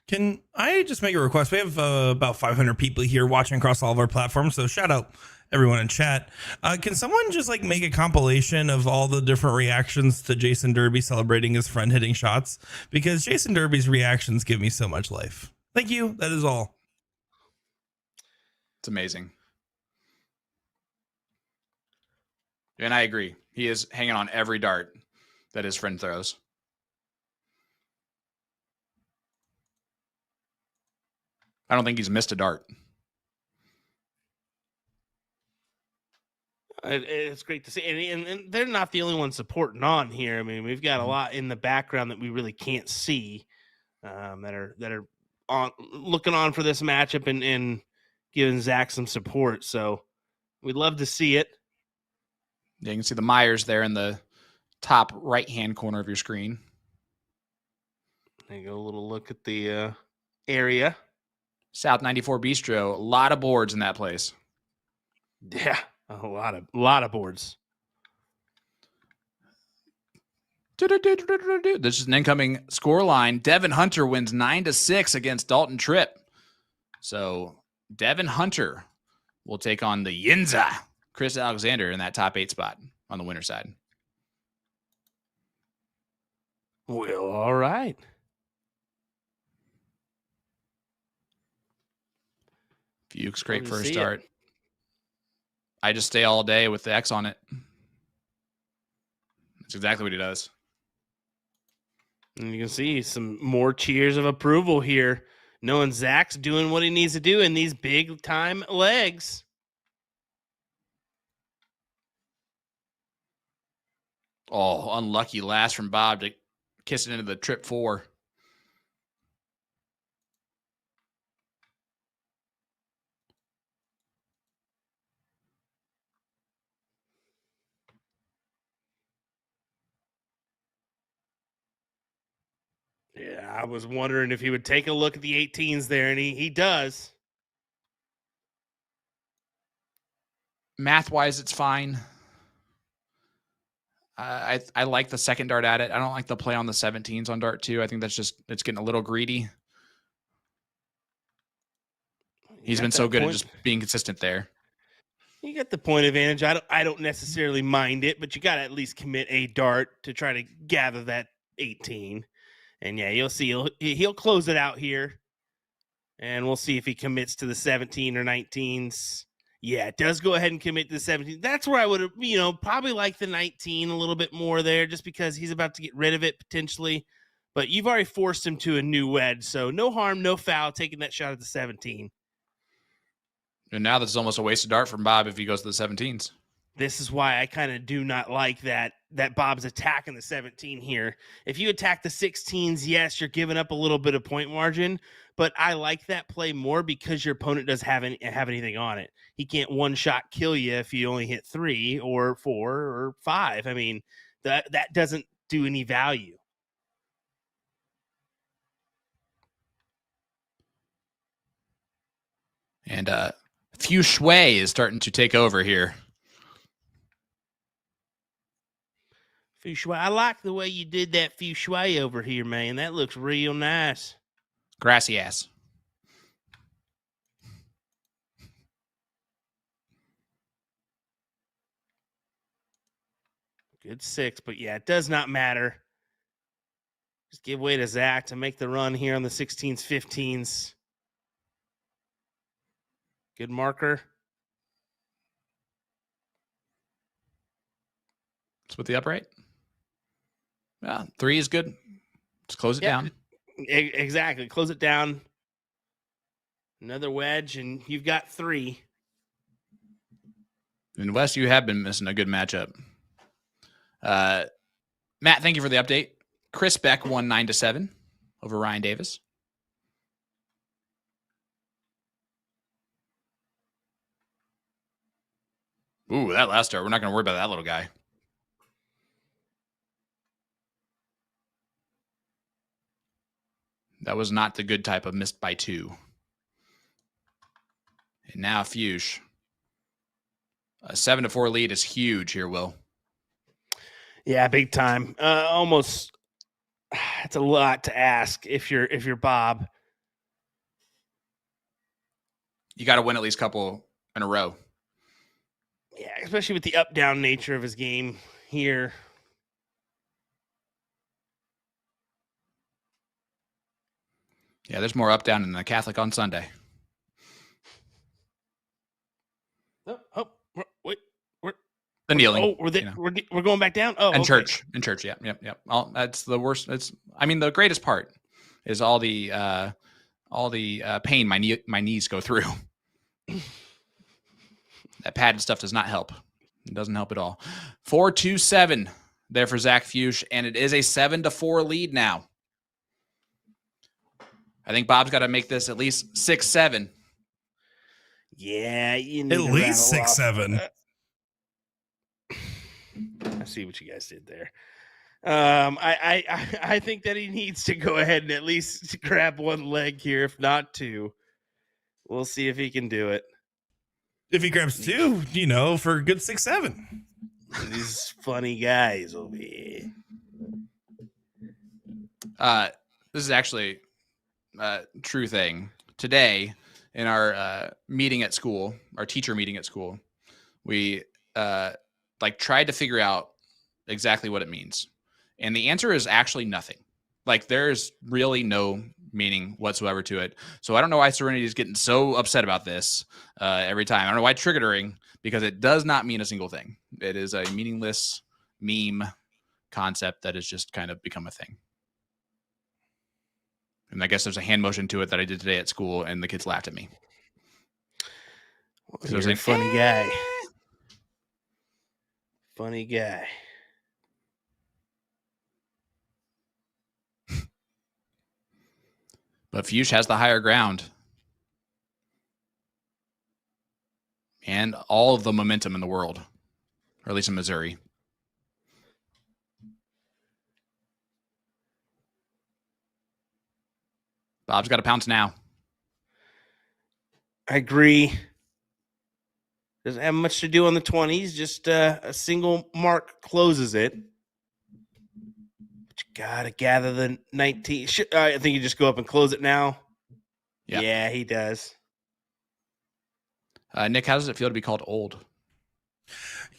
[SPEAKER 5] Can I just make a request? We have about 500 people here watching across all of our platforms, so shout out everyone in chat. Can someone just make a compilation of all the different reactions to Jason Derby celebrating his friend hitting shots? Because Jason Derby's reactions give me so much life. Thank you. That is all.
[SPEAKER 4] It's amazing. And I agree. He is hanging on every dart that his friend throws. I don't think he's missed a dart.
[SPEAKER 3] It's great to see, and they're not the only ones supporting on here. I mean, we've got a lot in the background that we really can't see, that are on looking on for this matchup and giving Zach some support. So we'd love to see it.
[SPEAKER 4] Yeah, you can see the Myers there in the top right-hand corner of your screen.
[SPEAKER 3] There you go, a little look at the area.
[SPEAKER 4] South 94 Bistro, a lot of boards in that place.
[SPEAKER 3] Yeah, a lot of boards.
[SPEAKER 4] This is an incoming score line. Devin Hunter wins 9-6 against Dalton Tripp. So Devin Hunter will take on the Yinza, Chris Alexander, in that top 8 spot on the winner side.
[SPEAKER 3] Well, all right.
[SPEAKER 4] Fuchs, great
[SPEAKER 3] Love to
[SPEAKER 4] first
[SPEAKER 3] see
[SPEAKER 4] start.
[SPEAKER 3] it.
[SPEAKER 4] I just stay all day with the X on it. That's exactly what he does.
[SPEAKER 3] And you can see some more cheers of approval here, knowing Zach's doing what he needs to do in these big time legs.
[SPEAKER 4] Oh, unlucky last from Bob to kiss it into the Trip 4.
[SPEAKER 3] Yeah, I was wondering if he would take a look at the 18s there, and he does.
[SPEAKER 4] Math-wise, it's fine. I like the second dart at it. I don't like the play on the 17s on dart 2. I think it's getting a little greedy. He's been so good at just being consistent there.
[SPEAKER 3] You got the point advantage. I don't necessarily mind it, but you got to at least commit a dart to try to gather that 18. And yeah, you'll see he'll close it out here. And we'll see if he commits to the 17 or 19s. Yeah, it does go ahead and commit to the 17. That's where I would have, probably like the 19 a little bit more there, just because he's about to get rid of it potentially. But you've already forced him to a new wedge, so no harm, no foul taking that shot at the 17.
[SPEAKER 4] And now this is almost a wasted dart from Bob if he goes to the 17s.
[SPEAKER 3] This is why I kind of do not like that Bob's attacking the 17 here. If you attack the 16s, yes, you're giving up a little bit of point margin, but I like that play more because your opponent doesn't have anything on it. He can't one-shot kill you if you only hit 3 or 4 or 5. I mean, that doesn't do any value.
[SPEAKER 4] And Fu Shui is starting to take over here.
[SPEAKER 3] Fu Shui, I like the way you did that Fu Shui over here, man. That looks real nice.
[SPEAKER 4] Grassy ass.
[SPEAKER 3] Good 6, but yeah, it does not matter. Just give way to Zach to make the run here on the 16s, 15s. Good marker.
[SPEAKER 4] Split the upright. Yeah, 3 is good. Just close it down.
[SPEAKER 3] Exactly. Close it down. Another wedge, and you've got 3.
[SPEAKER 4] And Wes, you have been missing a good matchup. Matt, thank you for the update. Chris Beck won 9-7 over Ryan Davis. Ooh, that last start. We're not going to worry about that little guy. That was not the good type of missed by 2. And now Fuchs. A 7-4 lead is huge here, Will.
[SPEAKER 3] Yeah, big time. Almost. It's a lot to ask if you're Bob.
[SPEAKER 4] You got to win at least a couple in a row.
[SPEAKER 3] Yeah, especially with the up-down nature of his game here.
[SPEAKER 4] Yeah, there's more up-down in the Catholic on Sunday.
[SPEAKER 3] Oh, wait.
[SPEAKER 4] The kneeling.
[SPEAKER 3] Oh, we're going back down. Oh,
[SPEAKER 4] in
[SPEAKER 3] okay.
[SPEAKER 4] church. Yep. That's the worst. The greatest part is all the pain my knees go through. That padded stuff does not help. It doesn't help at all. 4-2-7 there for Zach Fuchs, and it is a 7-4 lead now. I think Bob's got to make this at least 6-7.
[SPEAKER 3] Yeah, you need
[SPEAKER 5] At
[SPEAKER 3] to
[SPEAKER 5] least
[SPEAKER 3] rattle
[SPEAKER 5] 6-7.
[SPEAKER 3] I see what you guys did there. I think that he needs to go ahead and at least grab one leg here, if not two. We'll see if he can do it.
[SPEAKER 5] If he grabs 2, for a good 6-7.
[SPEAKER 3] These funny guys over here.
[SPEAKER 4] This is actually a true thing. Today, in our meeting at school, our teacher meeting at school, we tried to figure out exactly what it means. And the answer is actually nothing. There's really no meaning whatsoever to it. So I don't know why Serenity is getting so upset about this every time. I don't know why it's triggering, because it does not mean a single thing. It is a meaningless meme concept that has just kind of become a thing. And I guess there's a hand motion to it that I did today at school, and the kids laughed at me.
[SPEAKER 3] Well, you're a funny guy. Funny guy.
[SPEAKER 4] But Fuchs has the higher ground. And all of the momentum in the world. Or at least in Missouri. Bob's got to pounce now.
[SPEAKER 3] I agree. Doesn't have much to do on the 20s. Just a single mark closes it. But you got to gather the 19. I think you just go up and close it now.
[SPEAKER 4] Yep.
[SPEAKER 3] Yeah, he does.
[SPEAKER 4] Nick, how does it feel to be called old?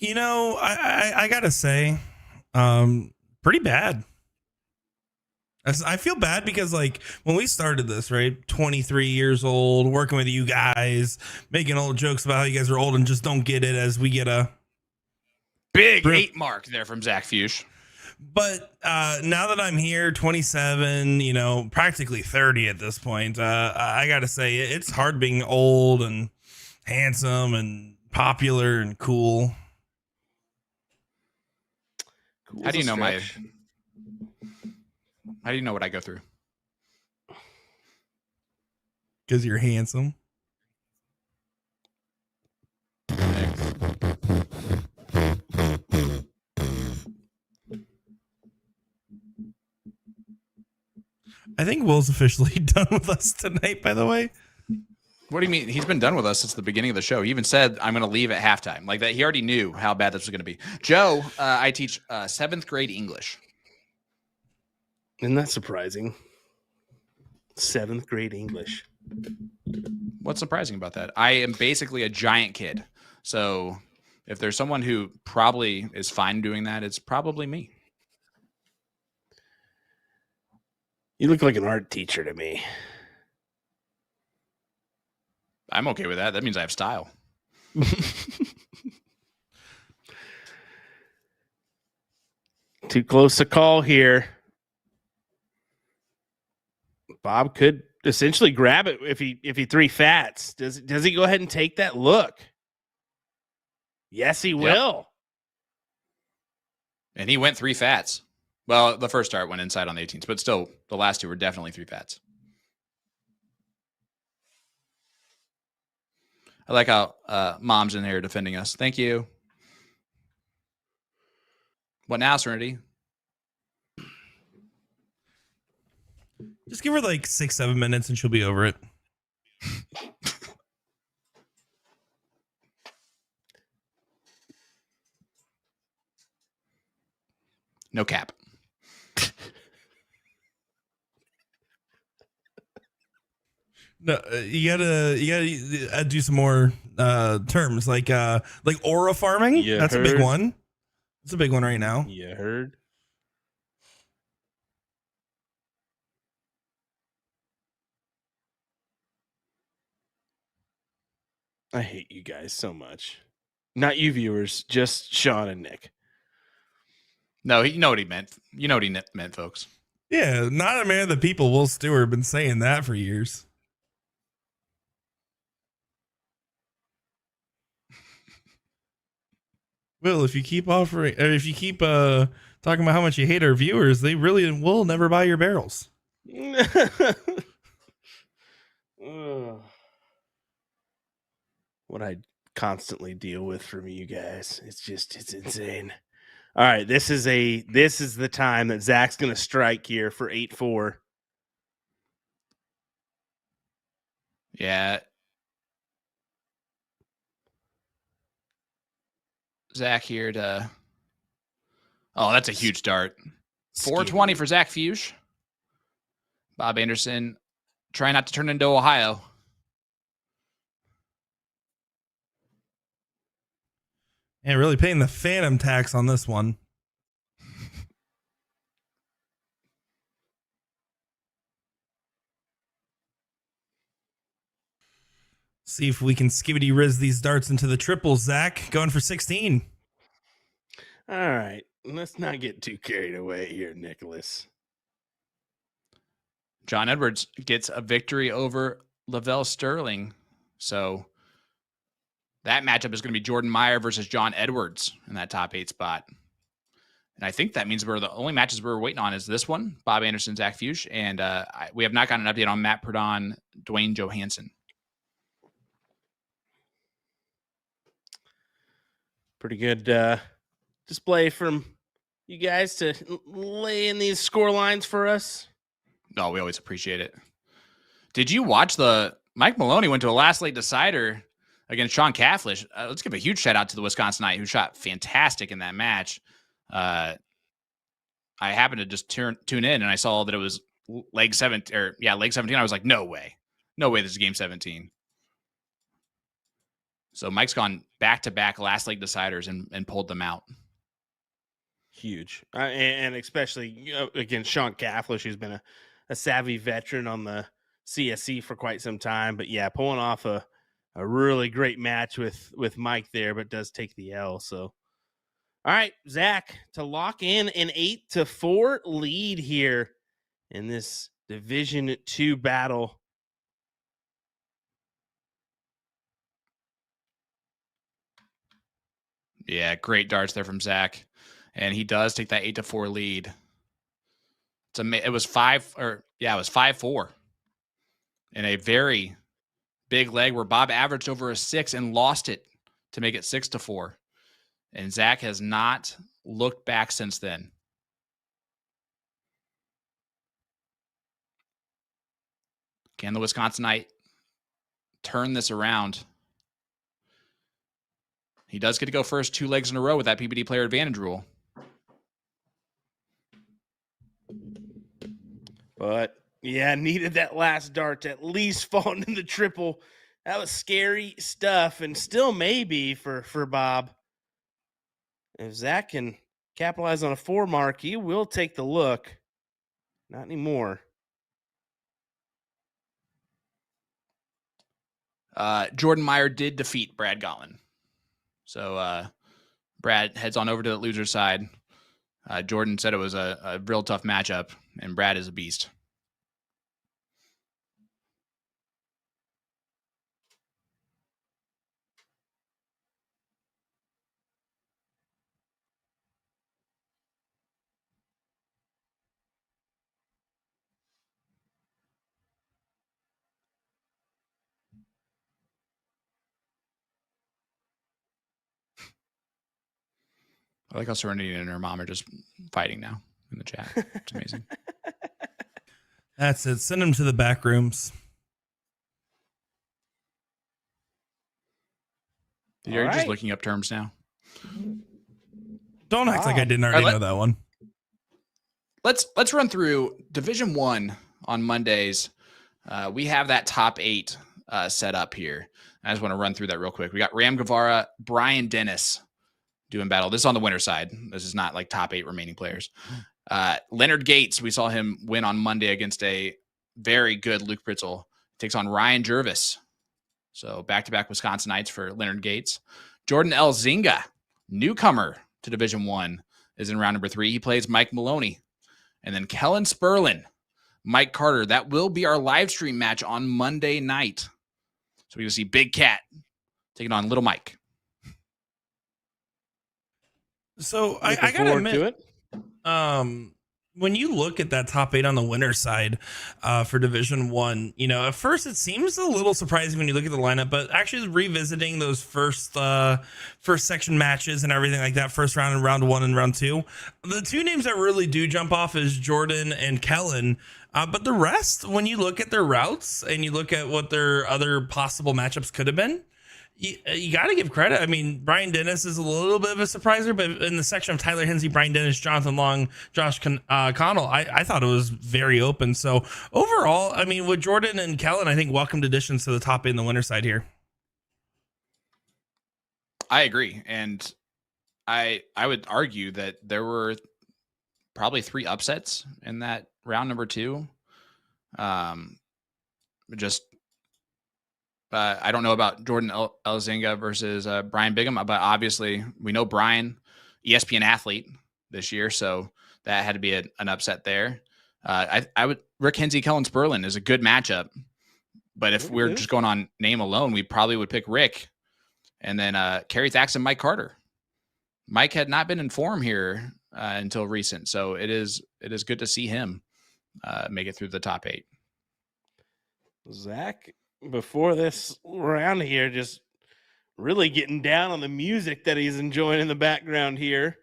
[SPEAKER 5] I got to say, pretty bad. I feel bad because when we started this, right, 23 years old, working with you guys, making old jokes about how you guys are old and just don't get it as we get a
[SPEAKER 4] big 8 mark there from Zach Fuchs.
[SPEAKER 5] But now that I'm here, 27, practically 30 at this point, I got to say it's hard being old and handsome and popular and cool.
[SPEAKER 4] How do you know How do you know what I go through?
[SPEAKER 5] Because you're handsome. I think Will's officially done with us tonight, by the way.
[SPEAKER 4] What do you mean? He's been done with us since the beginning of the show. He even said, I'm going to leave at halftime. Like that, he already knew how bad this was going to be. Joe, I teach 7th grade English.
[SPEAKER 3] Isn't that surprising? 7th grade English.
[SPEAKER 4] What's surprising about that? I am basically a giant kid. So if there's someone who probably is fine doing that, it's probably me.
[SPEAKER 3] You look like an art teacher to me.
[SPEAKER 4] I'm okay with that. That means I have style.
[SPEAKER 3] Too close to call here. Bob could essentially grab it if he 3 fats. Does he go ahead and take that look? Yes, he will.
[SPEAKER 4] And he went 3 fats. Well, the first start went inside on the 18s, but still, the last 2 were definitely 3 fats. I like how Mom's in here defending us. Thank you. What now, Serenity?
[SPEAKER 5] Just give her like 6-7 minutes and she'll be over it.
[SPEAKER 4] No cap.
[SPEAKER 5] No, you gotta do some more terms like aura farming.
[SPEAKER 3] You
[SPEAKER 5] That's
[SPEAKER 3] heard?
[SPEAKER 5] a big one. It's a big one right now.
[SPEAKER 3] You heard? I hate you guys so much. Not you viewers, just Sean and Nick.
[SPEAKER 4] No, you know what he meant. You know what he meant, folks.
[SPEAKER 5] Yeah, not a man of the people. Will Stewart been saying that for years. Will, if you keep talking about how much you hate our viewers, they really will never buy your barrels.
[SPEAKER 3] What I constantly deal with from you guys, it's insane. All right, this is the time that Zach's gonna strike here for 8-4.
[SPEAKER 4] Yeah. Zach here to. Oh, that's a huge dart. 420 for Zach Fuchs. Bob Anderson, try not to turn into Ohio.
[SPEAKER 5] And really paying the phantom tax on this one. See if we can skibidi riz these darts into the triples. Zach going for 16.
[SPEAKER 3] All right, let's not get too carried away here, Nicholas.
[SPEAKER 4] John Edwards gets a victory over Lavelle Sterling. So that matchup is going to be Jordan Meyer versus John Edwards in that top 8 spot. And I think that means the only matches we're waiting on is this one, Bob Anderson, Zach Fuchs, and we have not gotten an update on Matt Perdon, Dwayne Johansson.
[SPEAKER 3] Pretty good display from you guys to lay in these score lines for us.
[SPEAKER 4] No, we always appreciate it. Did you watch Mike Maloney went to a last late decider against Sean Cafflish? Let's give a huge shout out to the Wisconsinite who shot fantastic in that match. I happened to just tune in and I saw that it was leg 17. I was like, no way, this is game 17. So Mike's gone back-to-back last leg deciders and pulled them out.
[SPEAKER 3] Huge. And especially against Sean Cafflish, who's been a savvy veteran on the CSC for quite some time. But yeah, pulling off a really great match with Mike there, but does take the L. So, all right, Zach, to lock in an 8-4 lead here in this Division II battle.
[SPEAKER 4] Yeah, great darts there from Zach. And he does take that 8-4 lead. It was 5-4 in a very big leg where Bob averaged over a 6 and lost it to make it 6-4. And Zach has not looked back since then. Can the Wisconsinite turn this around? He does get to go first 2 legs in a row with that PBD player advantage rule.
[SPEAKER 3] But yeah, needed that last dart to at least fall into the triple. That was scary stuff, and still maybe for Bob. If Zach can capitalize on a 4 mark, he will take the look. Not anymore.
[SPEAKER 4] Jordan Meyer did defeat Brad Gollin. So Brad heads on over to the loser side. Jordan said it was a real tough matchup, and Brad is a beast. I like how Serenity and her mom are just fighting now in the chat. It's amazing.
[SPEAKER 5] That's it. Send them to the back rooms.
[SPEAKER 4] You're just looking up terms now.
[SPEAKER 5] Don't act like I didn't already know that one.
[SPEAKER 4] Let's run through Division I on Mondays. We have that top 8 set up here. I just want to run through that real quick. We got Ram Guevara, Brian Dennis doing battle. This is on the winner side. This is not like top 8 remaining players. Leonard Gates, we saw him win on Monday against a very good Luke Pritzel. Takes on Ryan Jervis. So back-to-back Wisconsinites for Leonard Gates. Jordan Elzinga, newcomer to Division One, is in round number 3. He plays Mike Maloney. And then Kellen Sperlin, Mike Carter. That will be our live stream match on Monday night. So we will see Big Cat taking on Little Mike.
[SPEAKER 5] So I gotta admit, when you look at that top 8 on the winner's side for Division One, at first it seems a little surprising when you look at the lineup, but actually revisiting those first section matches and everything like that, first round and round 1 and round 2, the 2 names that really do jump off is Jordan and Kellen. But the rest, when you look at their routes and you look at what their other possible matchups could have been, you got to give credit. I mean, Brian Dennis is a little bit of a surpriser, but in the section of Tyler Hinsey, Brian Dennis, Jonathan Long, Josh Connell, I thought it was very open. So overall, I mean, with Jordan and Kellen, I think welcomed additions to the top 8 in the winner side here.
[SPEAKER 4] I agree. And I would argue that there were probably 3 upsets in that round number 2. I don't know about Jordan Elzinga versus Brian Bigham, but obviously we know Brian, ESPN athlete this year, so that had to be an upset there. Rick Hinsey, Kellen Sperlin is a good matchup, but if we're just going on name alone, we probably would pick Rick, and then Kerry Thaxton, Mike Carter. Mike had not been in form here until recent, so it is good to see him make it through the top 8.
[SPEAKER 3] Zach, before this round here, just really getting down on the music that he's enjoying in the background here.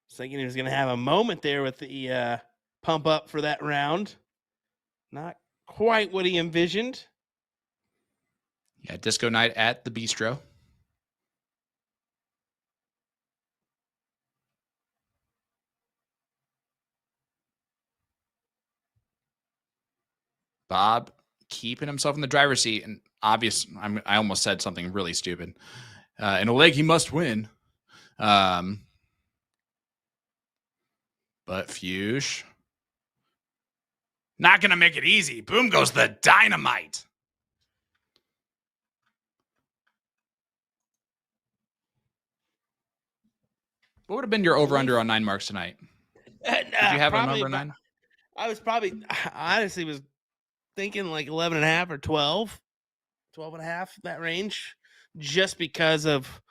[SPEAKER 3] Was thinking he was going to have a moment there with the pump up for that round. Not quite what he envisioned.
[SPEAKER 4] Yeah, disco night at the Bistro. Bob keeping himself in the driver's seat, and I almost said something really stupid. In a leg, he must win. But Fuchs not going to make it easy. Boom goes the dynamite. What would have been your over-under on 9 marks tonight? Did you have a number 9?
[SPEAKER 3] I was honestly was thinking like 11 and a half or 12 and a half, that range, just because of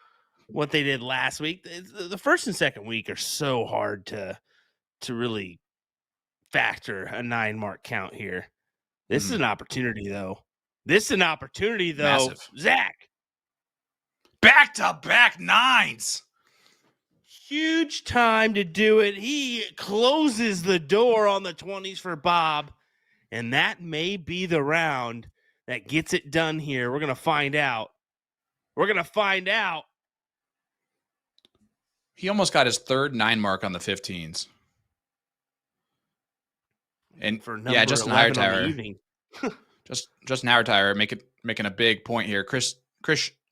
[SPEAKER 3] what they did last week. The first and second week are so hard to really factor a 9 mark count here. This is an opportunity though.
[SPEAKER 4] Massive.
[SPEAKER 3] Zach,
[SPEAKER 4] back-to-back 9s.
[SPEAKER 3] huge time to do it. He closes the door on the 20s for Bob, and that may be the round that gets it done here. We're going to find out.
[SPEAKER 4] He almost got his third 9 mark on the 15s. And yeah, Justin Hightower. Justin Hightower making a big point here. Chris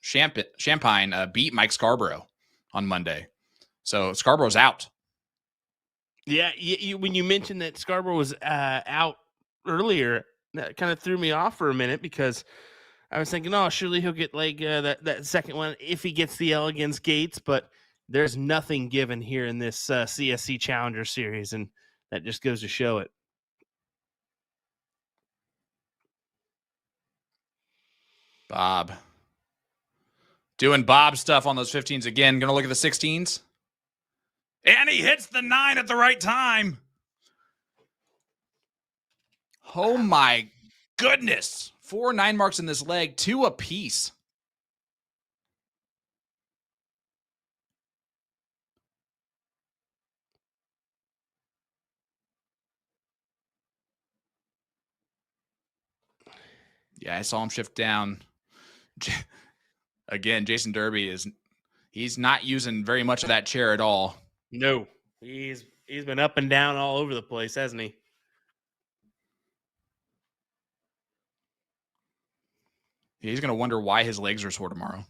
[SPEAKER 4] Champagne beat Mike Scarborough on Monday. So Scarborough's out.
[SPEAKER 3] Yeah, when you mentioned that Scarborough was out earlier, that kind of threw me off for a minute because I was thinking, oh, surely he'll get like that second one if he gets the L against Gates, but there's nothing given here in this CSC Challenger Series, and that just goes to show it.
[SPEAKER 4] Bob. Doing Bob stuff on those 15s again. Going to look at the 16s. And he hits the 9 at the right time. Oh, my goodness. 4 9 marks in this leg, 2 apiece. Yeah, I saw him shift down. Again, Jason Derby he's not using very much of that chair at all.
[SPEAKER 3] No, he's been up and down all over the place, hasn't he?
[SPEAKER 4] He's going to wonder why his legs are sore tomorrow.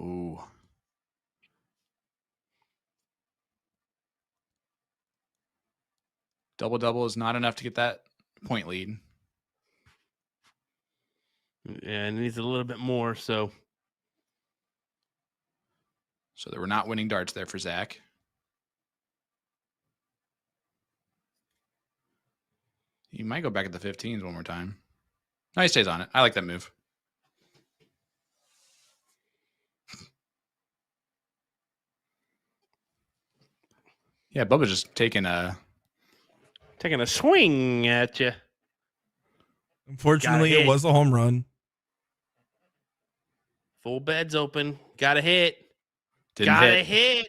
[SPEAKER 4] Ooh. Double-double is not enough to get that point lead.
[SPEAKER 3] Yeah, it needs a little bit more. So
[SPEAKER 4] there were not winning darts there for Zach. He might go back at the 15s one more time. No, he stays on it. I like that move. Yeah, Bubba's just taking a
[SPEAKER 3] swing at you.
[SPEAKER 5] Unfortunately, it was a home run.
[SPEAKER 3] Full bed's open. Got a hit.
[SPEAKER 4] Didn't hit.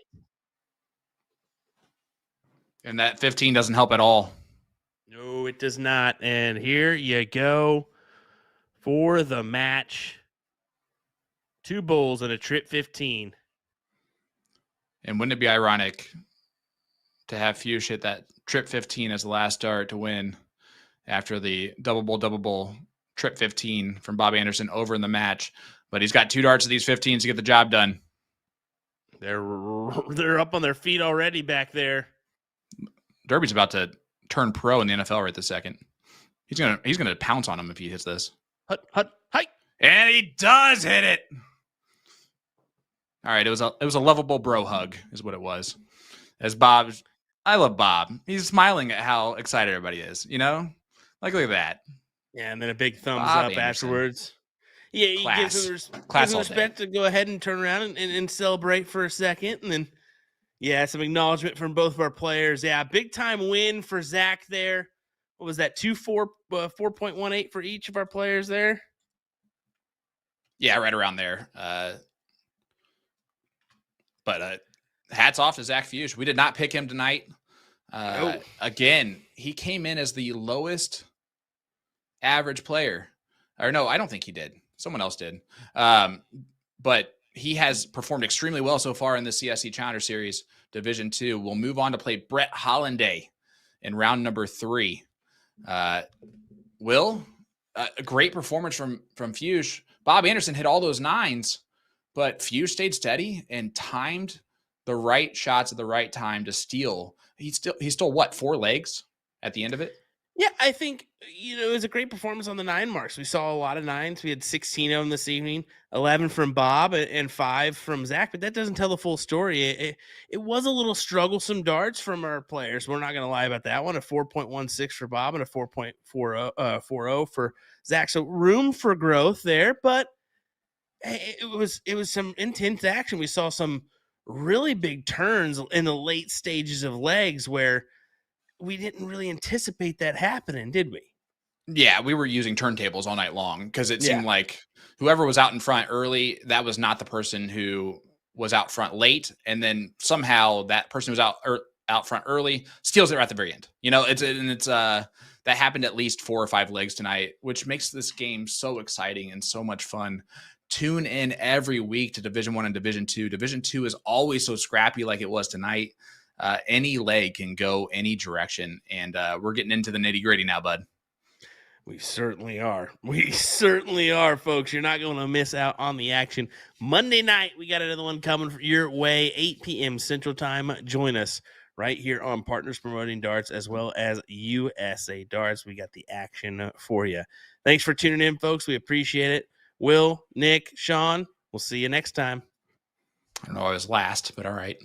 [SPEAKER 4] And that 15 doesn't help at all.
[SPEAKER 3] No, it does not. And here you go for the match. 2 bowls and a trip 15.
[SPEAKER 4] And wouldn't it be ironic to have Fuchs hit that trip 15 as the last dart to win after the double bowl, trip 15 from Bob Anderson over in the match? But he's got 2 darts of these 15s to get the job done.
[SPEAKER 3] They're up on their feet already back there.
[SPEAKER 4] Derby's about to turn pro in the NFL right this second. He's gonna pounce on him if he hits this.
[SPEAKER 3] Hut, hi.
[SPEAKER 4] And he does hit it. All right, it was a lovable bro hug, is what it was. As Bob, I love Bob. He's smiling at how excited everybody is. You know, like look at that.
[SPEAKER 3] Yeah, and then a big thumbs
[SPEAKER 4] Bob
[SPEAKER 3] up
[SPEAKER 4] Anderson.
[SPEAKER 3] Afterwards. Yeah, he gives him respect to go ahead and turn around and celebrate for a second, and then some acknowledgement from both of our players. Yeah, big time win for Zach there. What was that? 4.18 for each of our players there.
[SPEAKER 4] Yeah, right around there. But hats off to Zach Fuchs. We did not pick him tonight. Again, he came in as the lowest average player. Or no, I don't think he did. Someone else did. But he has performed extremely well so far in the CSC Challenger Series Division 2. We'll move on to play Brett Hollanday in round number 3. Will, a great performance from Fuchs. Bob Anderson hit all those 9s, but Fuchs stayed steady and timed the right shots at the right time to steal. He stole what, 4 legs at the end of it?
[SPEAKER 3] Yeah, I think, it was a great performance on the 9 marks. We saw a lot of 9s. We had 16 of them this evening, 11 from Bob and 5 from Zach, but that doesn't tell the full story. It was a little strugglesome darts from our players. We're not going to lie about that one. A 4.16 for Bob and a 4.40 for Zach. So room for growth there, but it was some intense action. We saw some really big turns in the late stages of legs where we didn't really anticipate that happening, did we?
[SPEAKER 4] Yeah, we were using turntables all night long because it seemed like whoever was out in front early, that was not the person who was out front late. And then somehow that person who was out front early steals it right at the very end. That happened at least 4 or 5 legs tonight, which makes this game so exciting and so much fun. Tune in every week to Division 1 and Division 2. Division 2 is always so scrappy like it was tonight. Any leg can go any direction, and we're getting into the nitty-gritty now, bud.
[SPEAKER 3] We certainly are. We certainly are, folks. You're not going to miss out on the action. Monday night, we got another one coming your way, 8 p.m. Central Time. Join us right here on Partners Promoting Darts as well as USA Darts. We got the action for you. Thanks for tuning in, folks. We appreciate it. Will, Nick, Sean, we'll see you next time.
[SPEAKER 4] I don't know I was last, but all right.